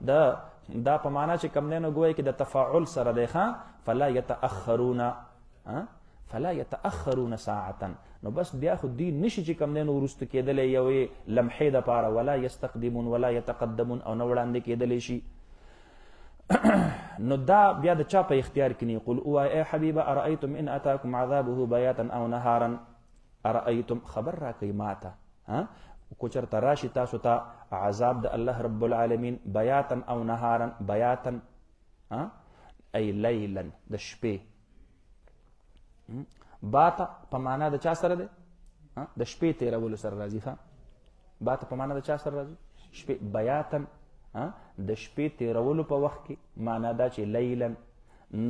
A: دا په معنا چې کم دی نو ګویا کې د تفاعل سره دی فلا یتأخرون ساعة نو بس بیا خو دوی نشي چې کم دی نو وروسته کېدلی یوې لمحې دپاره ولا یستقدمون ولا یتقدمون او نه وړاندې کېدلی شي نو دا بیا د چا په اختیار کې نه قل اووایه ای حبیبه ارأیتم ان اتاکم عذابه بیاتا او نهارا ارأیتم خبر راکئ ماته کو چرته راشي تاسو ته عذاب د الله رب العالمین بیاتا او نهارا بیاتا ای لیلا د شپې باتا په معنا د چا سره دی د شپې تیرولو سره راځي باتا په معنا د چا سره راځي شپې بیاتا د شپې تیرولو په وخت کې معنا دا چې لیلا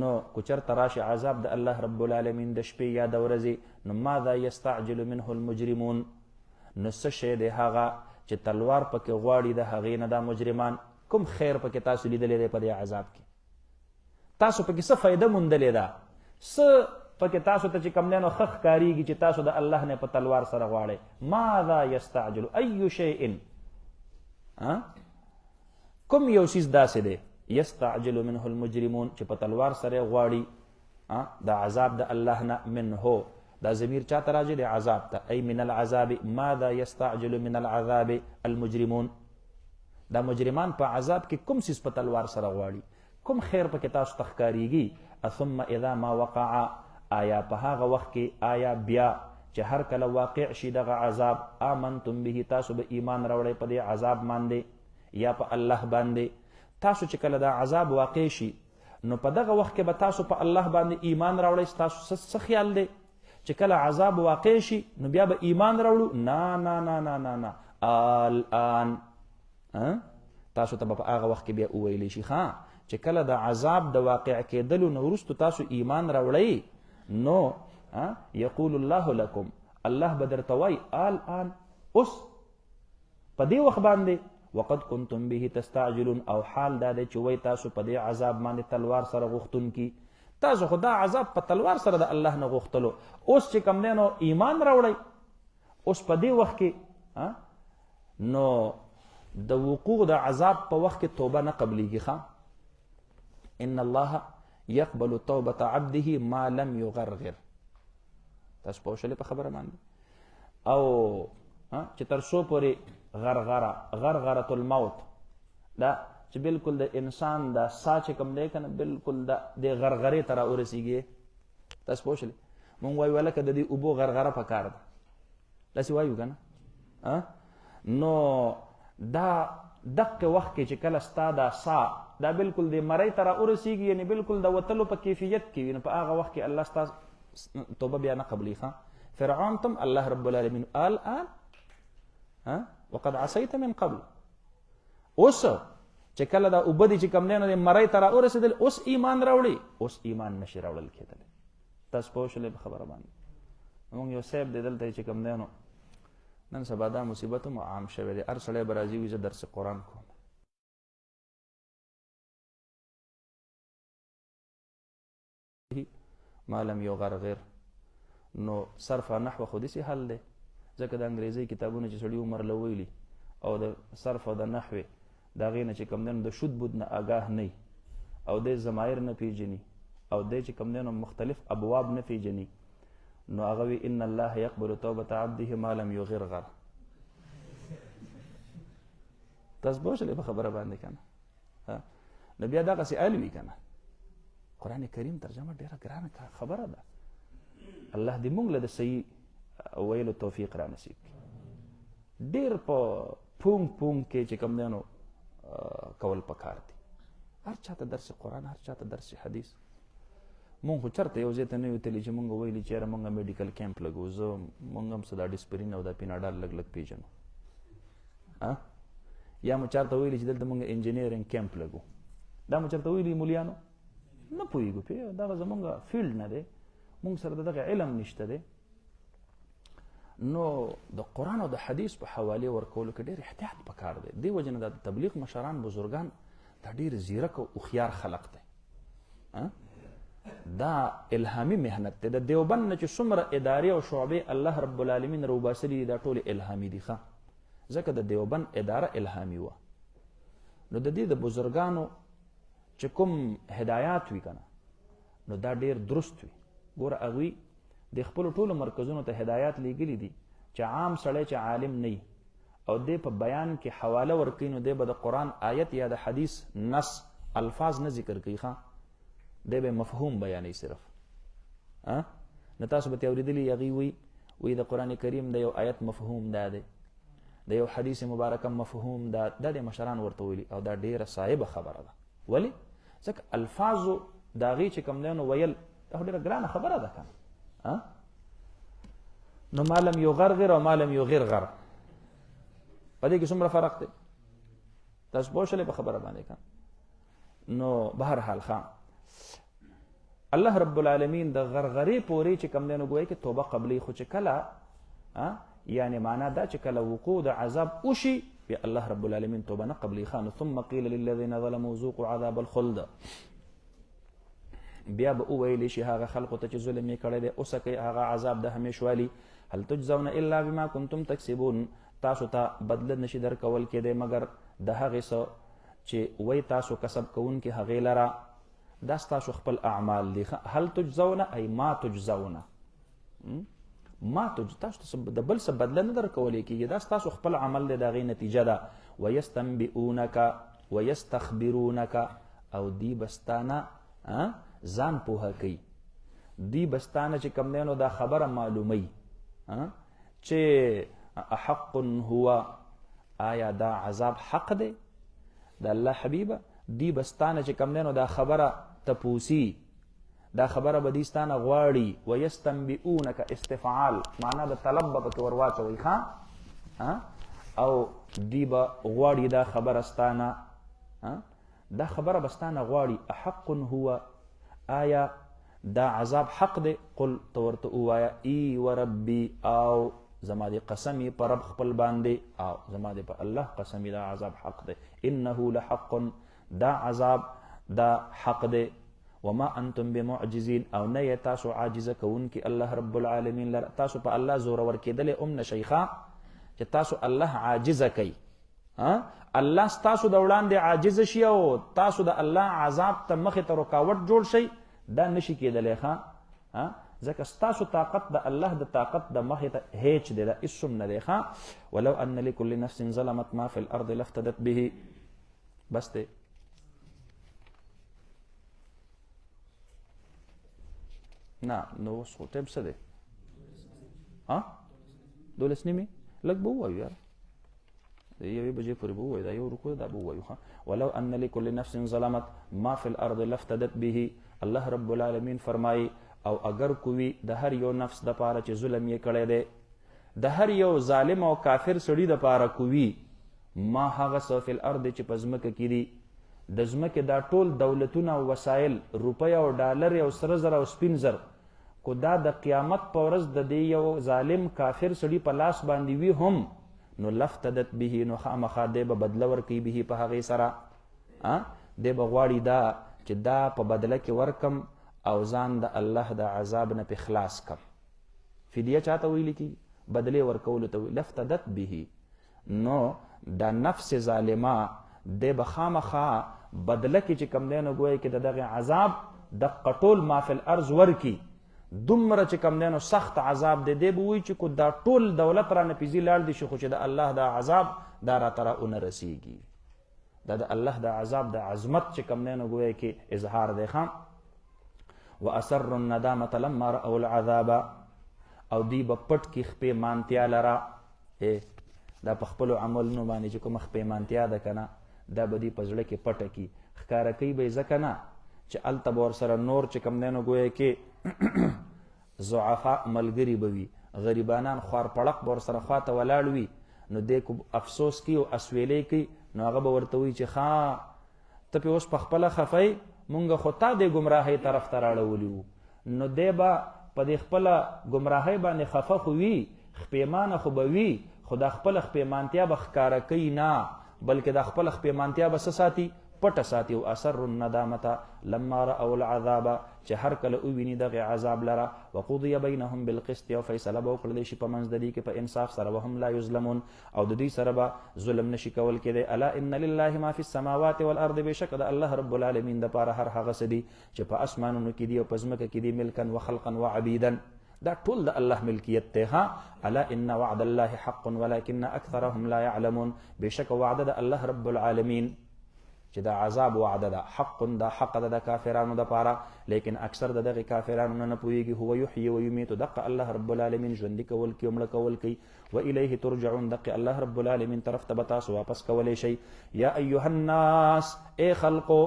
A: نو کو چرته راشي عذاب د الله رب العالمین د شپې یا د ورځې نو ماذا یستعجل منه المجرمون نو څه شی دی هغه چې تلوار پکې غواړي د هغې نه دا مجرمان کوم خیر پکې تاسو لیدلی دی په دې عذاب کې تاسو پکې څه فایده موندلې ده څه پکې تاسو ته چې کوم دی نو ښه ښکارېږي چې تاسو د الله نه په تلوار سره غواړئ ماذا یستعجل ای شیء کوم یو څیز داسې دی یستعجل منه المجرمون چې په تلوار سره غواړي د عذاب د الله نه منه دا ضمیر چاته راځي د عذاب ته ای من العذاب ماذا یستعجل من العذاب المجرمون دا مجرمان په عذاب کې کوم څیز په تلوار سره غواړي کوم خیر پکې تاسو ته ښکارېږي ثم اذا ما وقع آیا په هغه وخت کې آیا بیا چې هر کله واقع شي دغه عذاب آمنتم به تاسو به ایمان راوړئ په دې عذاب باندې یا په الله باندې تاسو چې کله دا عذاب واقع شي نو په دغه وخت کې به تاسو په الله باندې ایمان راوړئ تاسو څه خیال دی چې کله عذاب واقع شي نو بیا به ایمان راوړو نه نه نه نه نه نه الان تاسو ته به په هغه وخت کې بیا وویلی شي چې کله د عذاب د واقع کېدلو نه وروسته تاسو ایمان راوړئ نو یقول الله لکم الله به درته وایي الان اوس په دې وخت باندې وقد کنتم به تستعجلون او حال دا دی چې وایي تاسو په دې عذاب باندې تلوار سره غوښتونکي تاسو خو دا عذاب په تلوار سره د الله نه غوښتلو اوس چې کوم دی نو ایمان راوړئ اوس په دې وخت کې نو د وقوع د عذاب په وخت کې توبه نه قبلیږي ان الله يقبل توبة عبده ما لم يغرغر. تاسو پوه شئ په خبره باندې. او چې تر څو پورې غرغره الموت دا چې بالکل د انسان دا سا چې کوم دی کنه بالکل د غرغرې ته راورسیږي. تاسو پوه شئ مونږ وایو لکه د دې اوبو غرغره پکار ده داسې وایو کنه. نو دا دقه وخت کې چې کله ستا دا سا دا بالکل د مړی ته راورسیږي یعنی بالکل د وتلو په کیفیت کې وي نو په هغه وخت کې الله ستا توبه بیا نه قبلي. فرعون تم الله رب العالمین الان وقد عصيت من قبل. اوس چې کله دا اوبدي چې کم نه نه مړی ته راورسېدل اوس ایمان راوړي اوس ایمان نشي راوړل کېدل. تاسو پوه شئ په خبره باندې. موږ یو صاحب دی دلته چې کم نه نو نن سبا دا مصیبت هم عام شوی دی. هر سړی به راځي وي زه درس قرآن کوم. ما لم یغرغر نو صرف نحو خو داسې حل دی ځکه د انګریزي کتابونه چې سړي عمر له ویلي او د صرف او د نحوې د هغې نه چې کوم دی نو د شد بود نه آګاه نه او دی ضمایر نه پیژني او دی چې کوم دی نو مختلف ابواب نه پیژني نو هغه وی ان الله يقبل توبة عبده ما لم يغرغر. تاسو پوه شئ په خبره باندې کنه. نو بیا دغسې الوي کنه. قرآن کریم ترجمه ډېره ګرانه خبره ده. الله دې موږ له د صحیح ویلو توفیق را نصیب کړي. ډېر په پونګ پونګ کې چې کوم دی نو کول پکار دي. هر چاته درس قرآن هر چاته درس حدیث. مونږ خو چېرته یو ځای ته نه یو تللي چې مونږ ویلي چې یاره مونږ میډیکل کیمپ لګو زه مونږ هم څه دا ډسپرین او دا پیناډال لږ لږ پیژنو. یا مو چېرته ویلي چې دلته مونږ انجینیرینګ کیمپ لګو دا مو چېرته ویلي مولیانو نه پوهېږو پې دغه زمونږ فیلډ نه دی مونږ سره د دغه علم نشته دی. نو د قرآن او د حدیث په حوالې ورکولو کې ډېر احتیاط پکار دی. دې وجې نه دا د تبلیغ مشران بزرګان دا ډېر زیرک او هوښیار خلق دی. دا الهامي مهنت دی. د دیوبند نه چې څومره ادارې او شعبې الله رب العالمین راوباسلي دي دا ټولې الهامي دي. ځکه د دیوبند اداره الهامي وه. نو د دې د بزرګانو چې کوم هدایات وي که نه نو دا ډېر درست وي. ګوره هغوی د خپلو ټولو مرکزونو ته هدایات لیږلي دي چې عام سړی چې عالم نه او دی په بیان کې حواله ورکوي نو دی به د قرآن آیت یا د حدیث نص الفاظ نه ذکر کوي دی به مفهوم بیانوي صرف. نو تاسو به ترې اورېدلي هغوی وایي د قرآن کریم د یو آیت مفهوم دا دی د یو حدیث مبارکه مفهوم دا د مشران ورته ویلي او دا ډېره صایبه خبره ده. ولې ځکه الفاظو د هغې چې کوم دی نو ویل دا خو ډېره ګرانه خبره ده که نه. نو ما لم یغرغر او ما لم یغرغر په دې کې څومره فرق دی تاسو پوه شئ په خبره باندې که نو بهرحال الله رب العالمین د غرغرې پورې چې کوم دی نو ګویا کې توبه قبلي خو چې کله یعنی معنا دا چې کله وقوع د عذاب وشي بیا الله رب العالمین توبه نه قبلي. ثم قیل للذین ظلموا ذوقوا عذاب الخلد بیا به وویلی شي هغه خلقو ته چې ظلم یې کړی دی اوسکئ هغه عذاب د همیشوالي. هل تجزون الا بما کنتم تکسبون تاسو ته بدله نشي درکول کېدی مګر د هغې څه چې وی تاسو کسب کوونکي هغې لره دا ستاسو خپل اعمال دي. هل تجزون ای ما تجزون تاسو د بل څه بدله نه درکولی کېږي دا ستاسو خپل عمل دی د هغې نتیجه ده. ویستنبئونک ویستخبرونک او دی بستانه ځان پوهه کوي دی بستانه چې کوم دی نو دا خبره معلوموي چې احق هو آیا دا عذاب حق دی د الله حبیبه دی بستانه چې کوم دی نو دا خبره تپوسی دا خبره به دی ستانه غواړي. ویستنبئونک استفعال معنا د طلب به پکې ورواچوئ او دی به غواړي دا خبره ستانه دا خبره به ستانه غواړي. احق هو آیا دا عذاب حق دی قل ته ورته ووایه ای وربي او زما د قسم په رب خپل باندې او زما د په الله قسم دا عذاب حق دی. انه لحق دا عذاب دا حق دی. وما انتم بمعجزین او نه تاسو عاجزه کوونکي الله رب العالمین لره تاسو په الله زورور کېدلی ام نشئ چې تاسو الله عاجزه کوي الله ستاسو د وړاندې عاجز شي او تاسو د الله عذاب ته مخې ته رکاوټ جوړ شي، دا نشي کېدلی. ځکه ستاسو طاقت د الله د طاقت د مخې ته هیڅ دی، دا هېڅ هم نه دی. ولو ان لكل نفس ظلمت ما في الارض لافتدت به. بس دی. نه نو اوس خو ټایم څه دی؟ 12 نیمې لږ به ووایو یار، د 1 بجې پورې به ووایو، دا یو رکو دا به ووایو. ولو ان لكل نفس ظلمت ما في الارض لافتدت به. الله رب العالمین فرمایي او اگر کوي د هر یو نفس د پاره چې ظلم یې کړی دی، د هر یو ظالم او کافر سړي د پاره کوي ما هغه څه فی الارض چې په ځمکه کې دي، د ځمکې دا ټول دولتونه او وسایل، روپۍ او ډالر او سره زر او سپین زر، کو دا د قیامت په ورځ د دې یو ظالم کافر سړي په لاس باندې وي هم، نو لفتدت به، نو خامخا دی به بدله ورکوي به په هغې سره. دی به غواړي دا چې دا په بدله کې ورکم او ځان د الله د عذاب نه پې خلاص کم. فدیه چاته ویل کېږي؟ بدلې ورکولو ته وایي. لفتدت به، نو دا نفس ظالمه دی به خامخا بدله کې چې کوم دی نو ګویا کې د دغې عذاب د قټول ما فی الارض ورکي، دومره چې کوم دی نو سخت عذاب دی. دی به وایي چې کو دا ټول دولت رانه پیځي لاړ دي شي، خو چې د الله دا عذاب دا راته راونه رسېږي. دا د الله د عذاب د عظمت چې کوم دی نو ګویا کې اظهار دی. واسر الندامة لما رأوا العذاب، او دی به پټ کې خپېمانتیا لره، دا په خپلو عملونو باندې چې کومه خپېمانتیا ده که نه، دا به دی په زړه کې پټه کي، ښکاره کوي به یې ځکه نه چې هلته به ورسره نور چې کوم دی نو ګویا کې ضعفا ملګري به وي، غریبانان خوار پړق به ورسره خواته ولاړ وي، نو دی کو افسوس کوي او اسویلی کوي، نو هغه به ورته وایي چې ته پې اوس په خپله خفی، مونږ خو تا دې ګمراهۍ طرف ته راړولي وو. نو دی به په دې خپله ګمراهۍ باندې خفه خو وي، خپېمانه خو به وي، خو دا خپله خپېمانتیا به ښکاره کوي نه، بلکې دا خپله خپېمانتیا به څه ساتي؟ پټه ساتي. او اثر الندامة لما رأوا العذاب، چې هر کله وویني دغې عذاب لره، وقضي بینهم بالقسط، او فیصله به وکړلی شي په منځ د دې کې په انصاف سره، وهم لا یظلمون، او د دوی سره به ظلم نشي کول کېدی. الا ان لله ما فی السماوات والارض، بېشکه د الله رب العالمین دپاره هر هغه څه دي چې په اسمانونو کې دي او په ځمکه کې دي، ملکا وخلقا وعبیدا، دا ټول د الله ملکیت دی. الا ان وعد الله حق ولكن اکثرهم لا يعلمون، بېشکه وعده د الله رب العالمین چې دا عذاب وعده ده، حق دا حق ده د کافرانو دپاره، لیکن اکثر د دغې کافرانو نه پوهېږي. هو یحیي و یمیت، دقه الله رب العالمین ژوندي کول کوي او مړه کول کوي. و الیه ترجعون، دقه الله رب العالمین طرف ته به تاسو واپس کولی شئ. یا ایها الناس، ای خلقو،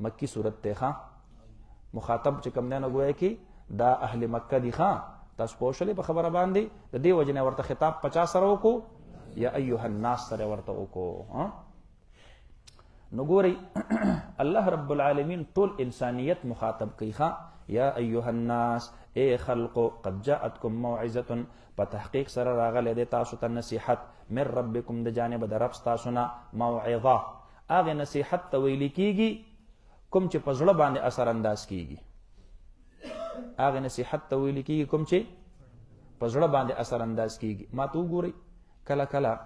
A: مکی صورت دی. مخاطب چې کوم دی نو ګویا کې دا اهل مکه دي. تاسو پوه شولې په خبره باندې؟ د دې وجې نه ورته خطاب 50 سره وکړو، یا ایها الناس سره ورته وکړو. نو ګورئ الله رب العالمین ټول انسانیت مخاطب کوي. یا ایها الناس، ای خلقو، قد جاءتکم موعظة، په تحقیق سره راغلی دی تاسو ته نصیحت، من ربکم، د جانب د رب ستاسو نه، موعظه. هغې نصیحت ته ویل کېږي کوم چې په زړه باندې اثر انداز کېږي، هغې نصیحت ته ویل کېږي کوم چې په زړه باندې اثر انداز کېږي. ما ته وګورئ، کله کله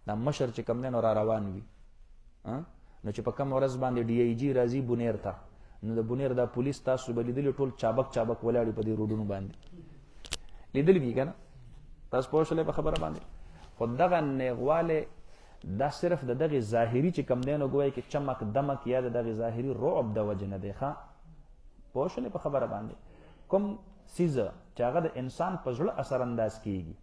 A: دا مشر چې کوم دی نو را روان وي، نو چې په کوم ورځ باندې ډي ای جي راځي بونیر ته، نو د بونیر دا پولیس تاسو به لیدلي ټول چابک چابک ولاړي په دې روډونو باندې، لیدلي وي که نه؟ تاسو پوه شولئ په خبره باندې؟ خو دغه نیغوالی دا صرف د دغې ظاهري چې کوم دی نو ګویا کې چمک دمک یا د دغې ظاهري رعب د وجې نه دی. پوه شولئ په خبره باندې؟ کوم څیزه چې هغه د انسان په زړه اثر انداز کېږي،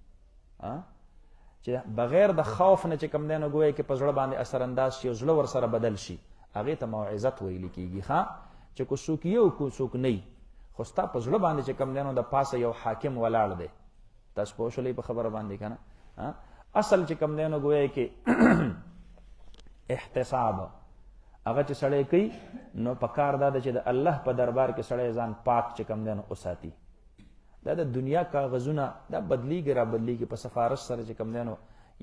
A: چې بغیر د خوف نه چې کوم دی نو ګویا کې په زړه باندې اثر انداز شي او زړه ورسره بدل شي، هغې ته موعظت ویل کېږي. چې کو څوک یې او کو څوک نه وي، خو ستا په زړه باندې چې کوم دی نو د پاسه یو حاکم ولاړ دی. تاسو پوه شولئ په خبره باندې که نه؟ اصل چې کوم دی نو ګویا کې احتساب هغه چې سړی کوي، نو په کار دا ده چې د الله په دربار کې سړی ځان پاک چې کوم دی نو وساتي. دا د دنیا کاغذونه دا بدلیږي را بدلیږي، په سفارش سره چې کوم دی نو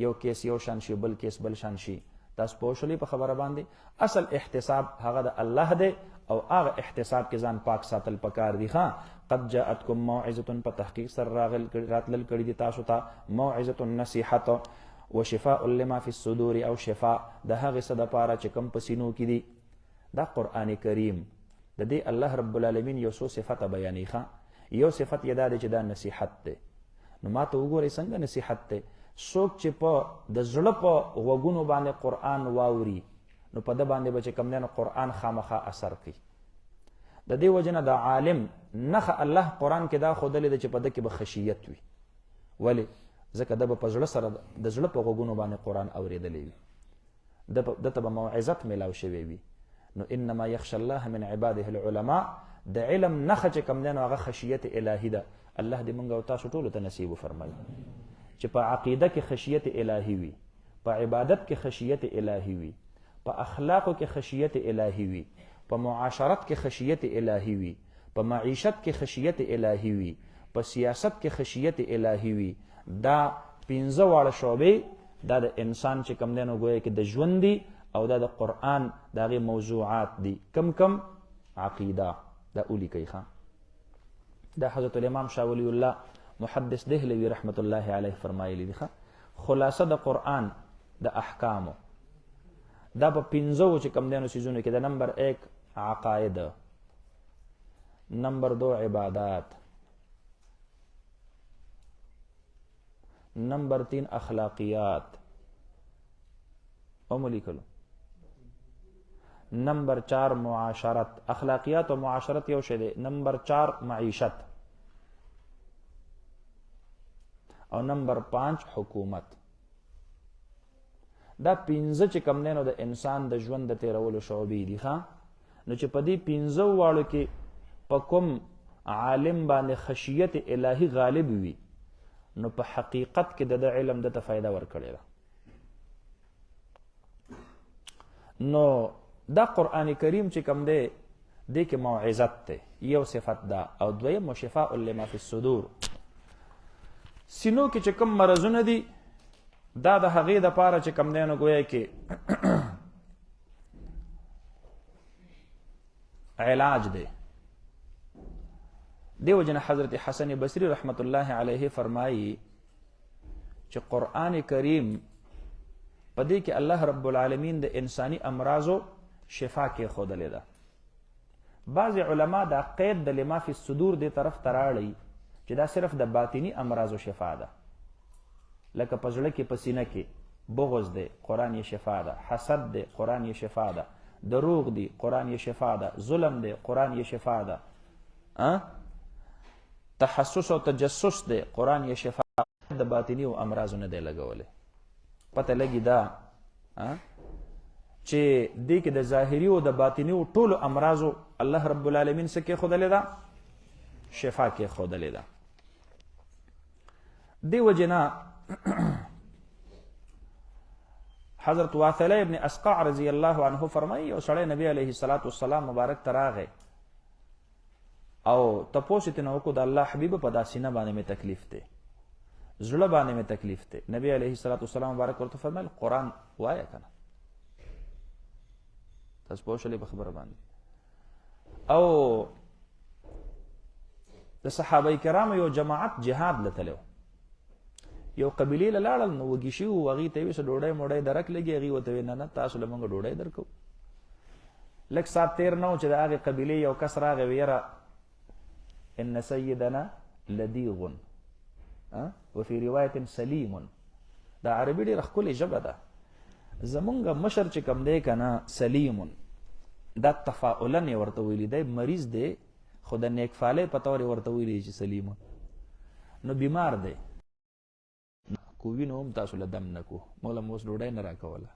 A: یو کیس یو شان شي، بل کیس بل شان شي. تاسو پوه شولئ په خبره باندې؟ اصل احتساب هغه د الله دی، او هغه احتساب کې ځان پاک ساتل پکار دي. قد جاءتکم موعظة، په تحقیق سره راتلل کړي دي تاسو ته موعظة، نصیحت. وشفاء لما فی الصدور او شفاء د هغې څه دپاره چې کوم په سینو کې دي. دا قرآن کریم د دې الله رب العالمین یو څو صفته بیانوي. یو صفت یې دا دی چې دا نصیحت دی. نو ما ته وګورئ څنګه نصیحت دی. څوک چې په د زړه په غوږونو باندې قرآن واوري نو په ده باندې به چې کوم دی نو قرآن خامخا اثر کوي. د دې وجه نه د عالم نښه الله قرآن کې دا ښودلې ده چې په ده کې به خشیت وي. ولې؟ ځکه ده به په زړه سره د زړه په غوږونو باندې قرآن اورېدلی وي، ده ته به موعظت میلاو شوی وي. نو انما یخشى الله من عباده العلماء، د علم نښه چې کوم دی نو هغه خشیت الهي ده. الله دې موږ او تاسو ټولو ته نصیب وفرمایي چې په عقیده کې خشیت الهي وي، په عبادت کې خشیت الهي وي، په اخلاقو کې خشیت الهي وي، په معاشرت کې خشیت الهي وي، په معیشت کې خشیت الهي وي، په سیاست کې خشیت الهي وي. دا 15 واړه شعبې دا د انسان چې کوم دی نو ګویا کې د ژوند دي او دا د قرآن د هغې موضوعات دي. کم عقیده دا ولیکئ. دا حضرت الامام شاه ولی الله محدث دهلوي رحمت الله علیه فرمایلی دي. خلاصه د قرآن د احکامو دا په 15 چې کوم دی نو څیزونو کې د نمبر 1 عقاید، نمبر 2 عبادات، نمبر 3 اخلاقیات او ملیکلو، نمبر 4 معاشرت. اخلاقیات و معاشرت یو شی دی. نمبر 4 معیشت او نمبر 5 حکومت. دا 15 چې کوم دی نو د انسان د ژوند د تیرولو شعبې دي. نو چې په دې 15 واړو کې په کوم عالم باندې خشیت الهي غالب وي نو په حقیقت کې د علم د ته فایده ورکړې ده. نو دا قرآن کریم چې کوم دی دې کې موعظت دی، یو صفت ده. او دویم شفاء لما فی الصدور، سینو کې چې کوم مرضونه دي دا د هغې دپاره چې کوم دی نو ګویا کې علاج دی. دیو جن حضرت حسن بصری رحمت الله علیه فرمایی چې قرآن کریم په دې کې الله رب العالمین د انسانی امراضو شفا کې ښودلې ده. بعض علما دا قید د لما فی الصدور دې طرف ته راړي چې دا صرف د باطنی امراضو شفا ده، لکه په زړه کې په سینه کې بغض دی قرآن یې شفا ده، حسد دی قرآن یې شفا ده، دروغ دی قرآن یې شفا ده، ظلم دی قرآن یې شفا ده، تحسس او تجسس دی قرآن یې شفا ده. د باطنی او امراضو نه دی لګولی. پته لګي دا چې دې کې د ظاهري او د باطني او ټولو امراضو الله رب العالمین څه کې ښودلې ده؟ شفا کې ښودلې ده. دې وجې نه حضرت واثله ابن اسقع رضی الله عنه فرمایي یو سړی نبی علیه الصلاة والسلام مبارک ته راغی او تپوس یې ترنه وکړو د الله حبیبه په دا سینه باندې مې تکلیف دی، زړه باندې مې تکلیف دی. نبی علیه الصلاة والسلام مبارک ورته فرمایل قرآن وایه که نه. تاسو پوه شولې په خبره باندې. او د صحابه کرامو یو جماعت جهاد له تللی، یو قبیلې له لاړل نو وږي شوي وو، هغې ته یې ویل څه ډوډۍ موډۍ درک لګي. هغې ورته ویل نه تاسو له موږ ډوډۍ درکوو. لږ ساعت تېر نه و چې د هغې قبیلې یو کس راغی وی یره ان سیدنا لدیغ وفي روایت سلیم. دا عربي ډېره ښکلې ژبه ده. زمونږ مشر چې کوم دی که نه سلیم، دا تفاعلا یې ورته ویلي دی، مریض دی خو د نیکفالۍ په طور یې ورته ویلي چې سلیم، نو بیمار دی. کو وینو هم تاسو له دم نه کو، موږ له اوس ډوډۍ نه راکوله.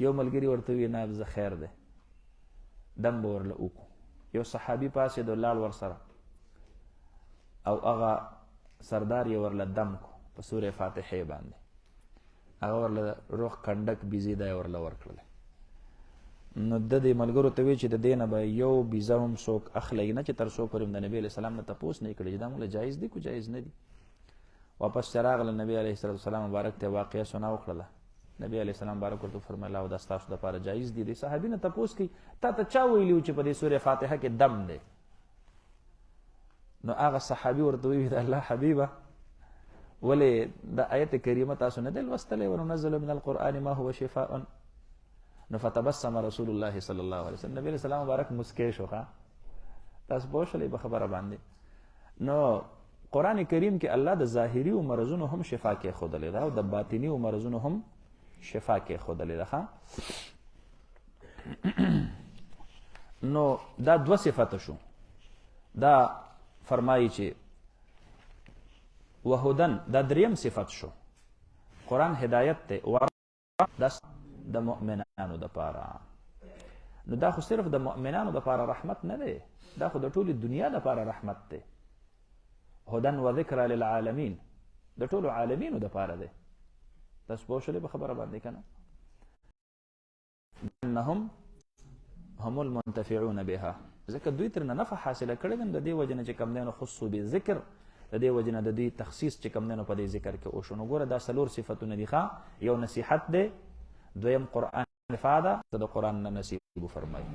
A: یو ملګري ورته وی نه زه خیر دی دم به ورله وکړو. یو صحابي پاسېد ولاړ ورسره او هغه سردار یې ورله دم کو په سورې فاتحې باندې، هغه ورله روغ کنډک بیزي دا یې ورله ورکړله. نو د دې ملګرو ته وی چې د دې نه به یو بیزه هم څوک اخلی نه چې تر څو پورې د نبي علیه السلام نه تپوس نه یې کړی چې دا موږ له جایز دي کو جایز نه دي. واپس چې راغله نبي علیه السلام مبارک ته واقعه سنا وکړله. نبی علیه السلام مبارک ورته فرمایل او دا ستاسو دپاره جایز دي. د صحابي نه تپوس کوي تا ته چا ویلي و چې په دې سورې فاتحه کې دم دی؟ نو هغه صحابي ورته وویل د الله حبیبه ولې د آیت کریمه تاسو نه دی لوستلی وننزل من القرآن ما هو شفاء؟ نو فتبسم رسول الله صلی الله علیه وسلم، نبی علیہ السلام مبارک مسکی شو. تاسو پوه شئ په خبره باندې. نو قرآن کریم کې الله د ظاهري و مرضونو هم شفا کې ښودلې ده او د باطني و مرضونو هم شفا کې ښودلې ده. نو دا دوه صفت شو. دا فرمایي چې وهدن دا دریم صفت شو. قرآن هدایت ته دا د مؤمنانو د پاره. نو دا خو صرف د مؤمنانو د پاره رحمت نه دی، دا خو د ټولې دنیا د پاره رحمت دی. هدن و ذکر للعالمین، د ټولو عالمینو د پاره دی. تاسو پوه شئ په خبره باندې کنه؟ انهم هم المنتفعون بها، ځکه دوی ترنه نفع حاصله کړې ده. د دې وجه نه چې کوم دی نو خصو بالذکر، د دې وجه نه د دې تخصیص چې کوم دی نو په دې ذکر کې وشو. نو ګوره دا څلور صفتونه دي. یو نصیحت دی، دویم قرآن نفاده د قرآن نه نصیب فرمایي.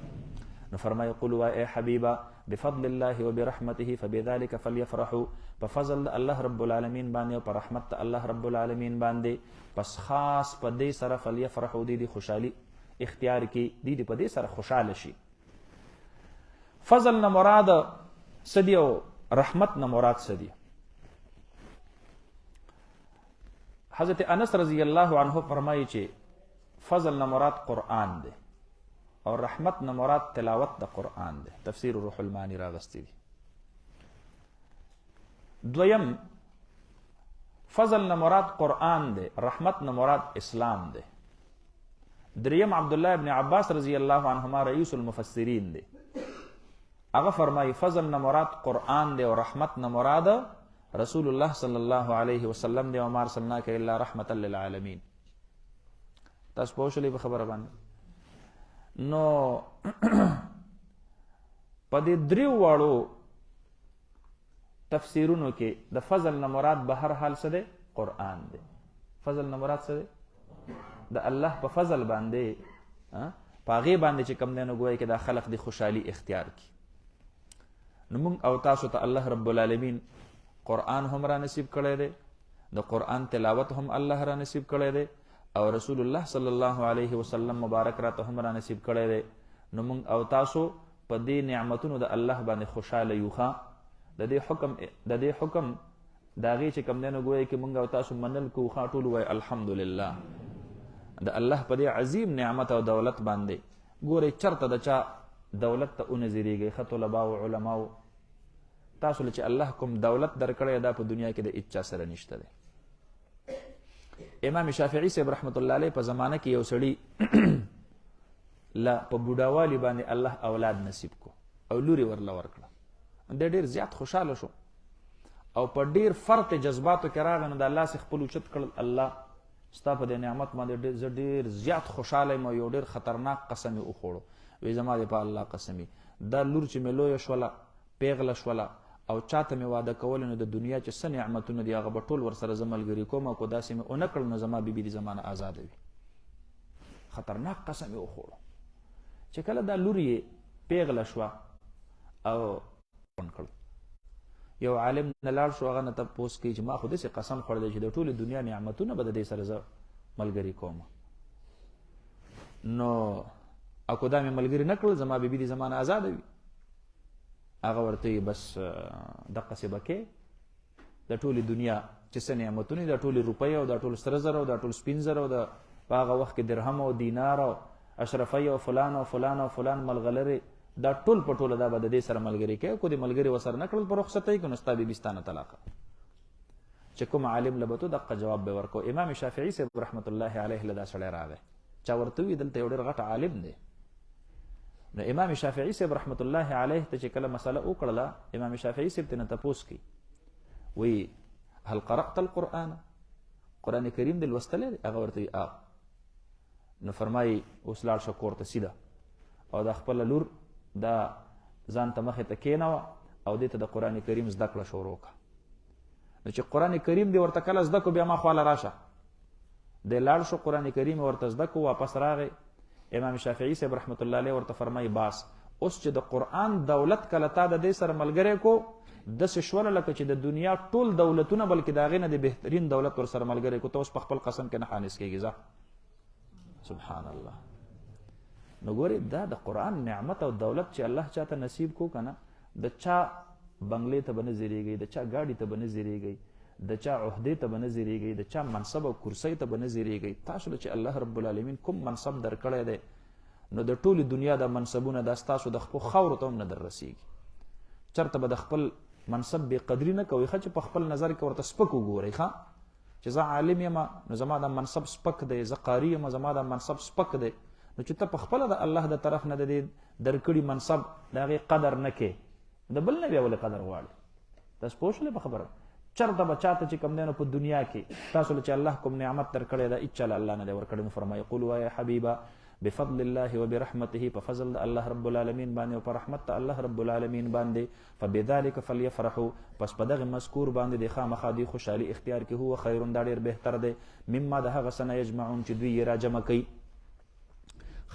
A: نو فرمایي قل اے حبیبا بفضل الله وبرحمته فبذلك فليفرحوا، په فضل الله رب العالمین باندې او په رحمت الله رب العالمین باندې پس خاص په دې سره فليفرحوا، دې خوشحالي اختیار کی، دې په دې سره خوشاله شي. فضل نه مراد سدي او رحمت نه مراد سدي. حضرت انس رضی الله عنه فرمایي چې فضل نه مراد قرآن دی او رحمت نه مراد تلاوت د قرآن دی. تفسیر روح المانی راغستی دی. دویم فضل نه مراد قرآن دی، رحمت نه مراد اسلام دی. دریم عبدالله ابن عباس رضی الله عنهما رئیس المفسرین دی. هغه فرمایي فضل نه مراد قرآن دی او رحمت نه مراد رسول الله صلی الله علیه وسلم دی. وما ارسلناک الا رحمتا للعالمین. تاسو پوه شئ په خبره باندې. نو په دې دریو واړو تفسیرونو کې د فضل نه مراد به هر حال څه دی؟ قرآن دی. فضل نه مراد څه دی؟ د الله په فضل باندې، په هغې باندې چې کوم دی نو ګویا کې دا خلق د خوشحالي اختیار کی. نو موږ او تاسو ته الله رب العالمین قرآن هم را نصیب کړی دی، د قرآن تلاوت هم الله را نصیب کړی دی، او رسول الله صلی الله علیه وسلم مبارک راته هم را نصیب کړی دی. نو موږ او تاسو په دې نعمتونو د الله باندې خوشاله یو. د دې حکم د هغې چې کوم دی نو ګویا کې موږ او تاسو منل کوو. ټول وایي الحمدلله د الله په دې عظیم نعمت او دولت باندې. ګورئ چرته د چا دولت ته ونظریږئ. ښه طلبا او علماو، تاسو چې الله کوم دولت درکړی دا په دنیا کې د هیچا سره نشته دی. امام شافعي صاحب رحمت الله علیه په زمانه کې یو سړي لا په بوډاوالي باندې الله اولاد نصیب کو او لوري ورله ورکړه. د ډیر زیات خوشاله شو او په ډیر فرط جذباتو کې راغی. نو د الله څخه خپل اوچت کړل، الله ستا په دې نعمت باندې زه ډیر زیات خوشاله یم او یو ډیر خطرناک قسم یې وخوړو. وایي زما دې په الله قسمي دا لور چې مې لویه شوله، پیغله شوله او چاته مې واده کول، نو د دنیا چې څه نعمتونه دي هغه به ټول ورسره زه ملګري کوم، او که داسې مې ونه کړل نو زما بیبي دې زما نه ازاده وي. خطرناک قسم یې وخوړو. چې کله دا لور یې پیغله شوه او کړ، یو عالم نه لاړ شو، هغه نه تپوس کوي چې ما خو داسې قسم خوړلی چې د ټولې دنیا نعمتونه به د دې سره زه ملګري کوم، نو او که دا مې ملګري نه کړل زما بیبي دې زما نه ازاده وي. هغه ورته بس دقسې به کې د ټولې دنیا چې څه نعمتونه، دا ټولې روپۍ او دا ټول سره زر او دا ټول سپین زر او د په هغه وخت کې درهم او دینار او اشرفی او فلان او فلان او فلان ملغلرې، دا ټول په ټوله دا به د دې سره ملګري کوي. کو دې ملګري ورسره نه کړل په رخصتۍ کې نو ستا بیبي ستا نه طلاقه. چې کوم عالم له به تو دقه جواب به ورکو. امام شافعي صاحب رحمت الله علیه له دا سړی راغی، چا ورته وویل دلته یو ډېر غټ عالم دی. نو امام شافعي صاحب رحمت الله علیه ته چې کله مسله وکړله، امام شافعي صاحب ته نه تپوس کی، وی هل قرأت القرآن؟ قرآن کریم دې لوستلی دی؟ هغه ورته وی نو فرمایي اوس لاړ شه کور ته سیده او د خپله لور دا ځان ته مخې ته کېنوه او دې ته د قرآن کریم زده کړه شروع کړه. نو چې قرآن کریم دې ورته کله زده کړو بیا ما خواله راشه. دی لاړ شو، قرآن کریم ورته زده کړو، واپس راغی. امام شافعي صاحب رحمت الله علیه ورته فرمایي باس اوس چې د قرآن دولت کله تا د دې سره ملګری کو داسې شوله لکه چې د دنیا ټول دولتونه بلکې د هغې نه د بهترین دولت ور سره ملګری کو ته اوس په خپل قسم کې نه خانس کېږي ځه سبحان الله. نو ګورې دا د قرآن نعمت او دولت چې الله چاته نصیب کو که نه د چا بنګلې ته به نه زیریږئ د چا ګاډي ته به نه زیریږئ د چا عهدې ته به نه زیریږئ د چا منصب او کرسۍ ته به نه زیریږئ. تاسو له چې الله رب العالمین کوم منصب درکړی دی نو د ټولې دنیا د منصبونه دا ستاسو د خپلو خاورو ته هم نه در رسیږي. چېرته به د خپل منصب بې قدري نه کوئ ښه چې په خپل نظر کې ورته سپک وګورئ ښه چې زه عالم یم نو زما دا منصب سپک دی زه قاري یم زما دا منصب سپک دی نو چې ته په خپله د الله د طرف نه د دې درکړي منصب د هغې قدر نه کې د بل نه بیا ولې قدر غواړي. تاسو پوه شولې په خبره چېرته به چاته چې کوم دی نو په دنیا کې تاسو له چې الله کوم نعمت درکړی دا هېچا له الله نه دی ورکړی. نو فرمایي قل وایه حبیبه بفضل الله وبرحمته په فضل د الله رب العالمین باندې او په رحمت د الله رب العالمین باندې فبذلک فلیفرحوا پس په دغه مذکور باندې د خامخا دوی خوشحالي اختیار کې هو خیر دا ډېر بهتر دی مما د هغه څه نه یجمعون چې دوی یې راجمع کوي.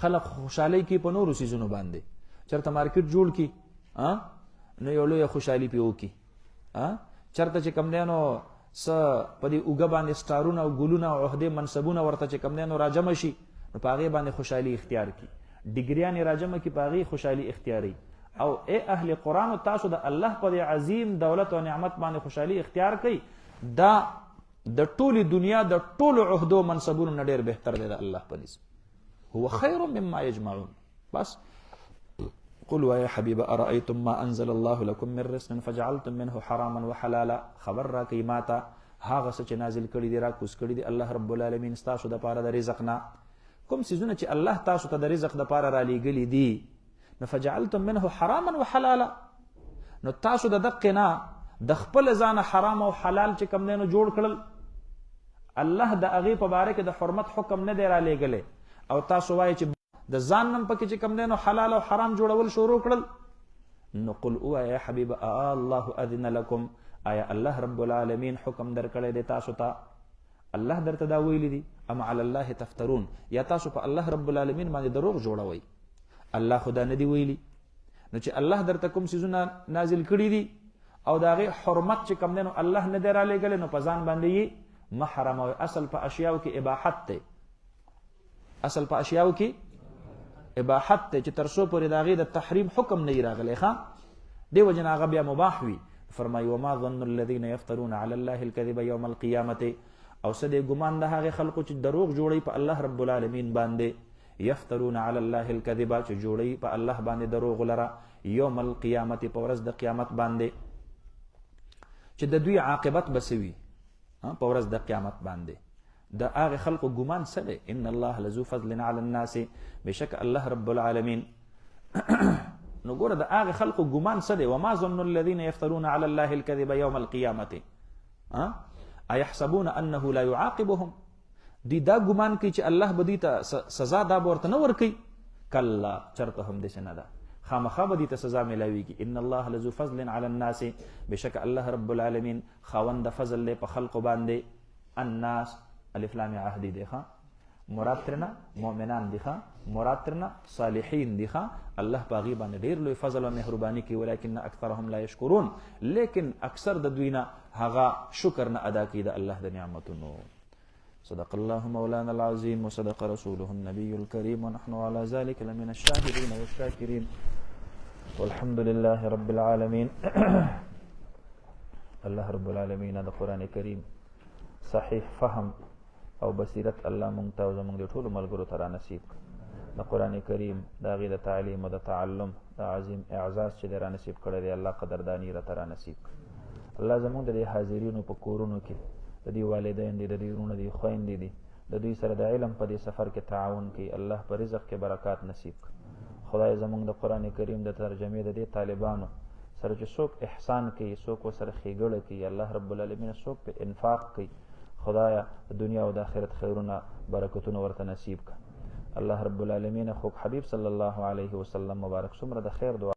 A: خلق خوشحالي کوي په نورو څیزونو باندې چېرته مارکیټ جوړ کړي نو یو لویه خوشحالي پرې وکړي چېرته چې کوم دی نو څه په دې اوږه باندې سټارونه او ګلونه او عهدې منصبونه ورته چې کوم دی نو راجمع شي نو په هغې باندې خوشحالي اختیار کړي ډګریانې راجمع کړي په هغې خوشحالي اختیاري. او ای اهل قرآن تاسو د الله په دې عظیم دولت او نعمت باندې خوشحالي اختیار کړئ دا د ټولې دنیا د ټولو عهدو منصبونو نه ډېر بهتر دی د الله په نسبت هو خیر مما یجمعون. بس قل ويا حبيب أرأيتم ما أنزل الله لكم من رزق فجعلتم منه حراما وحلالا خبر را کوي ماته هغه څه چې نازل کړي دي را کوز کړي دي الله رب العالمین ستاسو دپاره د رزق نه کوم څیزونه چې الله تاسو ته د رزق دپاره را لیږلي دي نو فجعلتم منه حراما وحلالا نو تاسو د دقې نه د خپل ځانه حرام او حلال چې کوم دی نو جوړ کړل الله د هغې په باره کې د حرمت حکم نه دی را لیږلی او تاسو وایئ چې د ځان نم پکې چې کوم دی نو حلال او حرام جوړول شروع کړل. نو قل اوایه یا حبیب الله اذن لکم آیا الله رب العالمین حکم درکړی دی تاسو ته الله درته دا ویلی دي ام علی الله تفترون یا تاسو په الله رب العالمین باندې دروغ جوړوئ الله خدا نه دی ویلی. نو چې الله درته کوم څیزونه نازل کړي دي او د هغې حرمت چې کوم دی نو الله نه دی رالیږلی نو په ځان باندې یې مه حراموئ. اصل په اشیاو کې اباحت دی اصل په اشیاو کې اباحت ته چې تر څو پورې د هغې د تحریم حکم نه وي راغلی ښه دې وجې نه هغه بیا مباح وي. فرمایي وما ظن الذین یفترون علی الله الکذب یوم القیامة او څه دی ګمان د هغې خلقو چې دروغ جوړوي په الله رب العالمین باندې یفترون علی الله الکذب چې جوړوي په الله باندې دروغ لره یوم القیامة په ورځ د قیامت باندې چې د دوی عاقبت به څه وي په ورځ د قیامت باندې د هغه خلقو ګمان څه دی ان الله لذو فضل علی الناس بشک الله رب العالمین نو ګوره د هغه خلقو ګمان څه دی وما ظن الذین یفترون علی الله الکذب یوم القیامة ایحسبون انه لا یعاقبهم دی دا ګمان کوي چې الله به دوی ته سزا دا به ورته نه ورکوي کلا چرته هم داسې نه ده خامخا به دوی ته سزا میلاویږي ان الله لذو فضل علی الناس بشک الله رب العالمین خاوند فضل دی په خلقو باندې الناس الف لام عهدی دی ښه مراد ترنه مؤمنان دي ښه مراد ترنه صالحین دي ښه الله په هغې باندې ډېر لوی فضل او مهرباني کوي ولکن اکثرهم لا یشکرون لیکن اکثر د دوی نه هغه شکر نه ادا کوي د الله د نعمتونو. صدق الله مولانا العظيم وصدق رسوله النبي الكريم ونحن على ذلك لمن الشاهدين والشاكرين والحمد لله رب العالمين. الله رب العالمين د قرآن کریم صحیح فهم او بصیرت الله مونږ ته او زمونږ د ټولو ملګرو ته را نصیب کړه. د قرآن کریم د هغې د تعلیم او د تعلم د عظیم اعزاز چې دی را نصیب کړی دی الله قدرداني راته را نصیب کړه. الله زمونږ د دې حاضرینو په کورونو کې د دوی والدین دي د دوی وروڼه دي خویندې دي د دوی سره د علم په دې سفر کې تعاون کوي الله په رزق کې برکات نصیب کړه. خدای زمونږ د قرآن کریم د ترجمې د دې طالبانو سره چې څوک احسان کوي څوک ورسره ښېګړه کوي الله رب العالمین څوک په انفاق کوي خدایا د دنیا او د آخرت خیرونه برکتونه ورته نصیب کړه. الله رب العالمین خو حبیب صلی الله علیه وسلم مبارک څومره د خیر دعا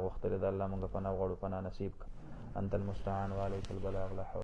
A: غوښتلې ده الله مونږ پناه غواړو پناه نصیب کړه. انت المستعان وعلیک البلاغ لا حول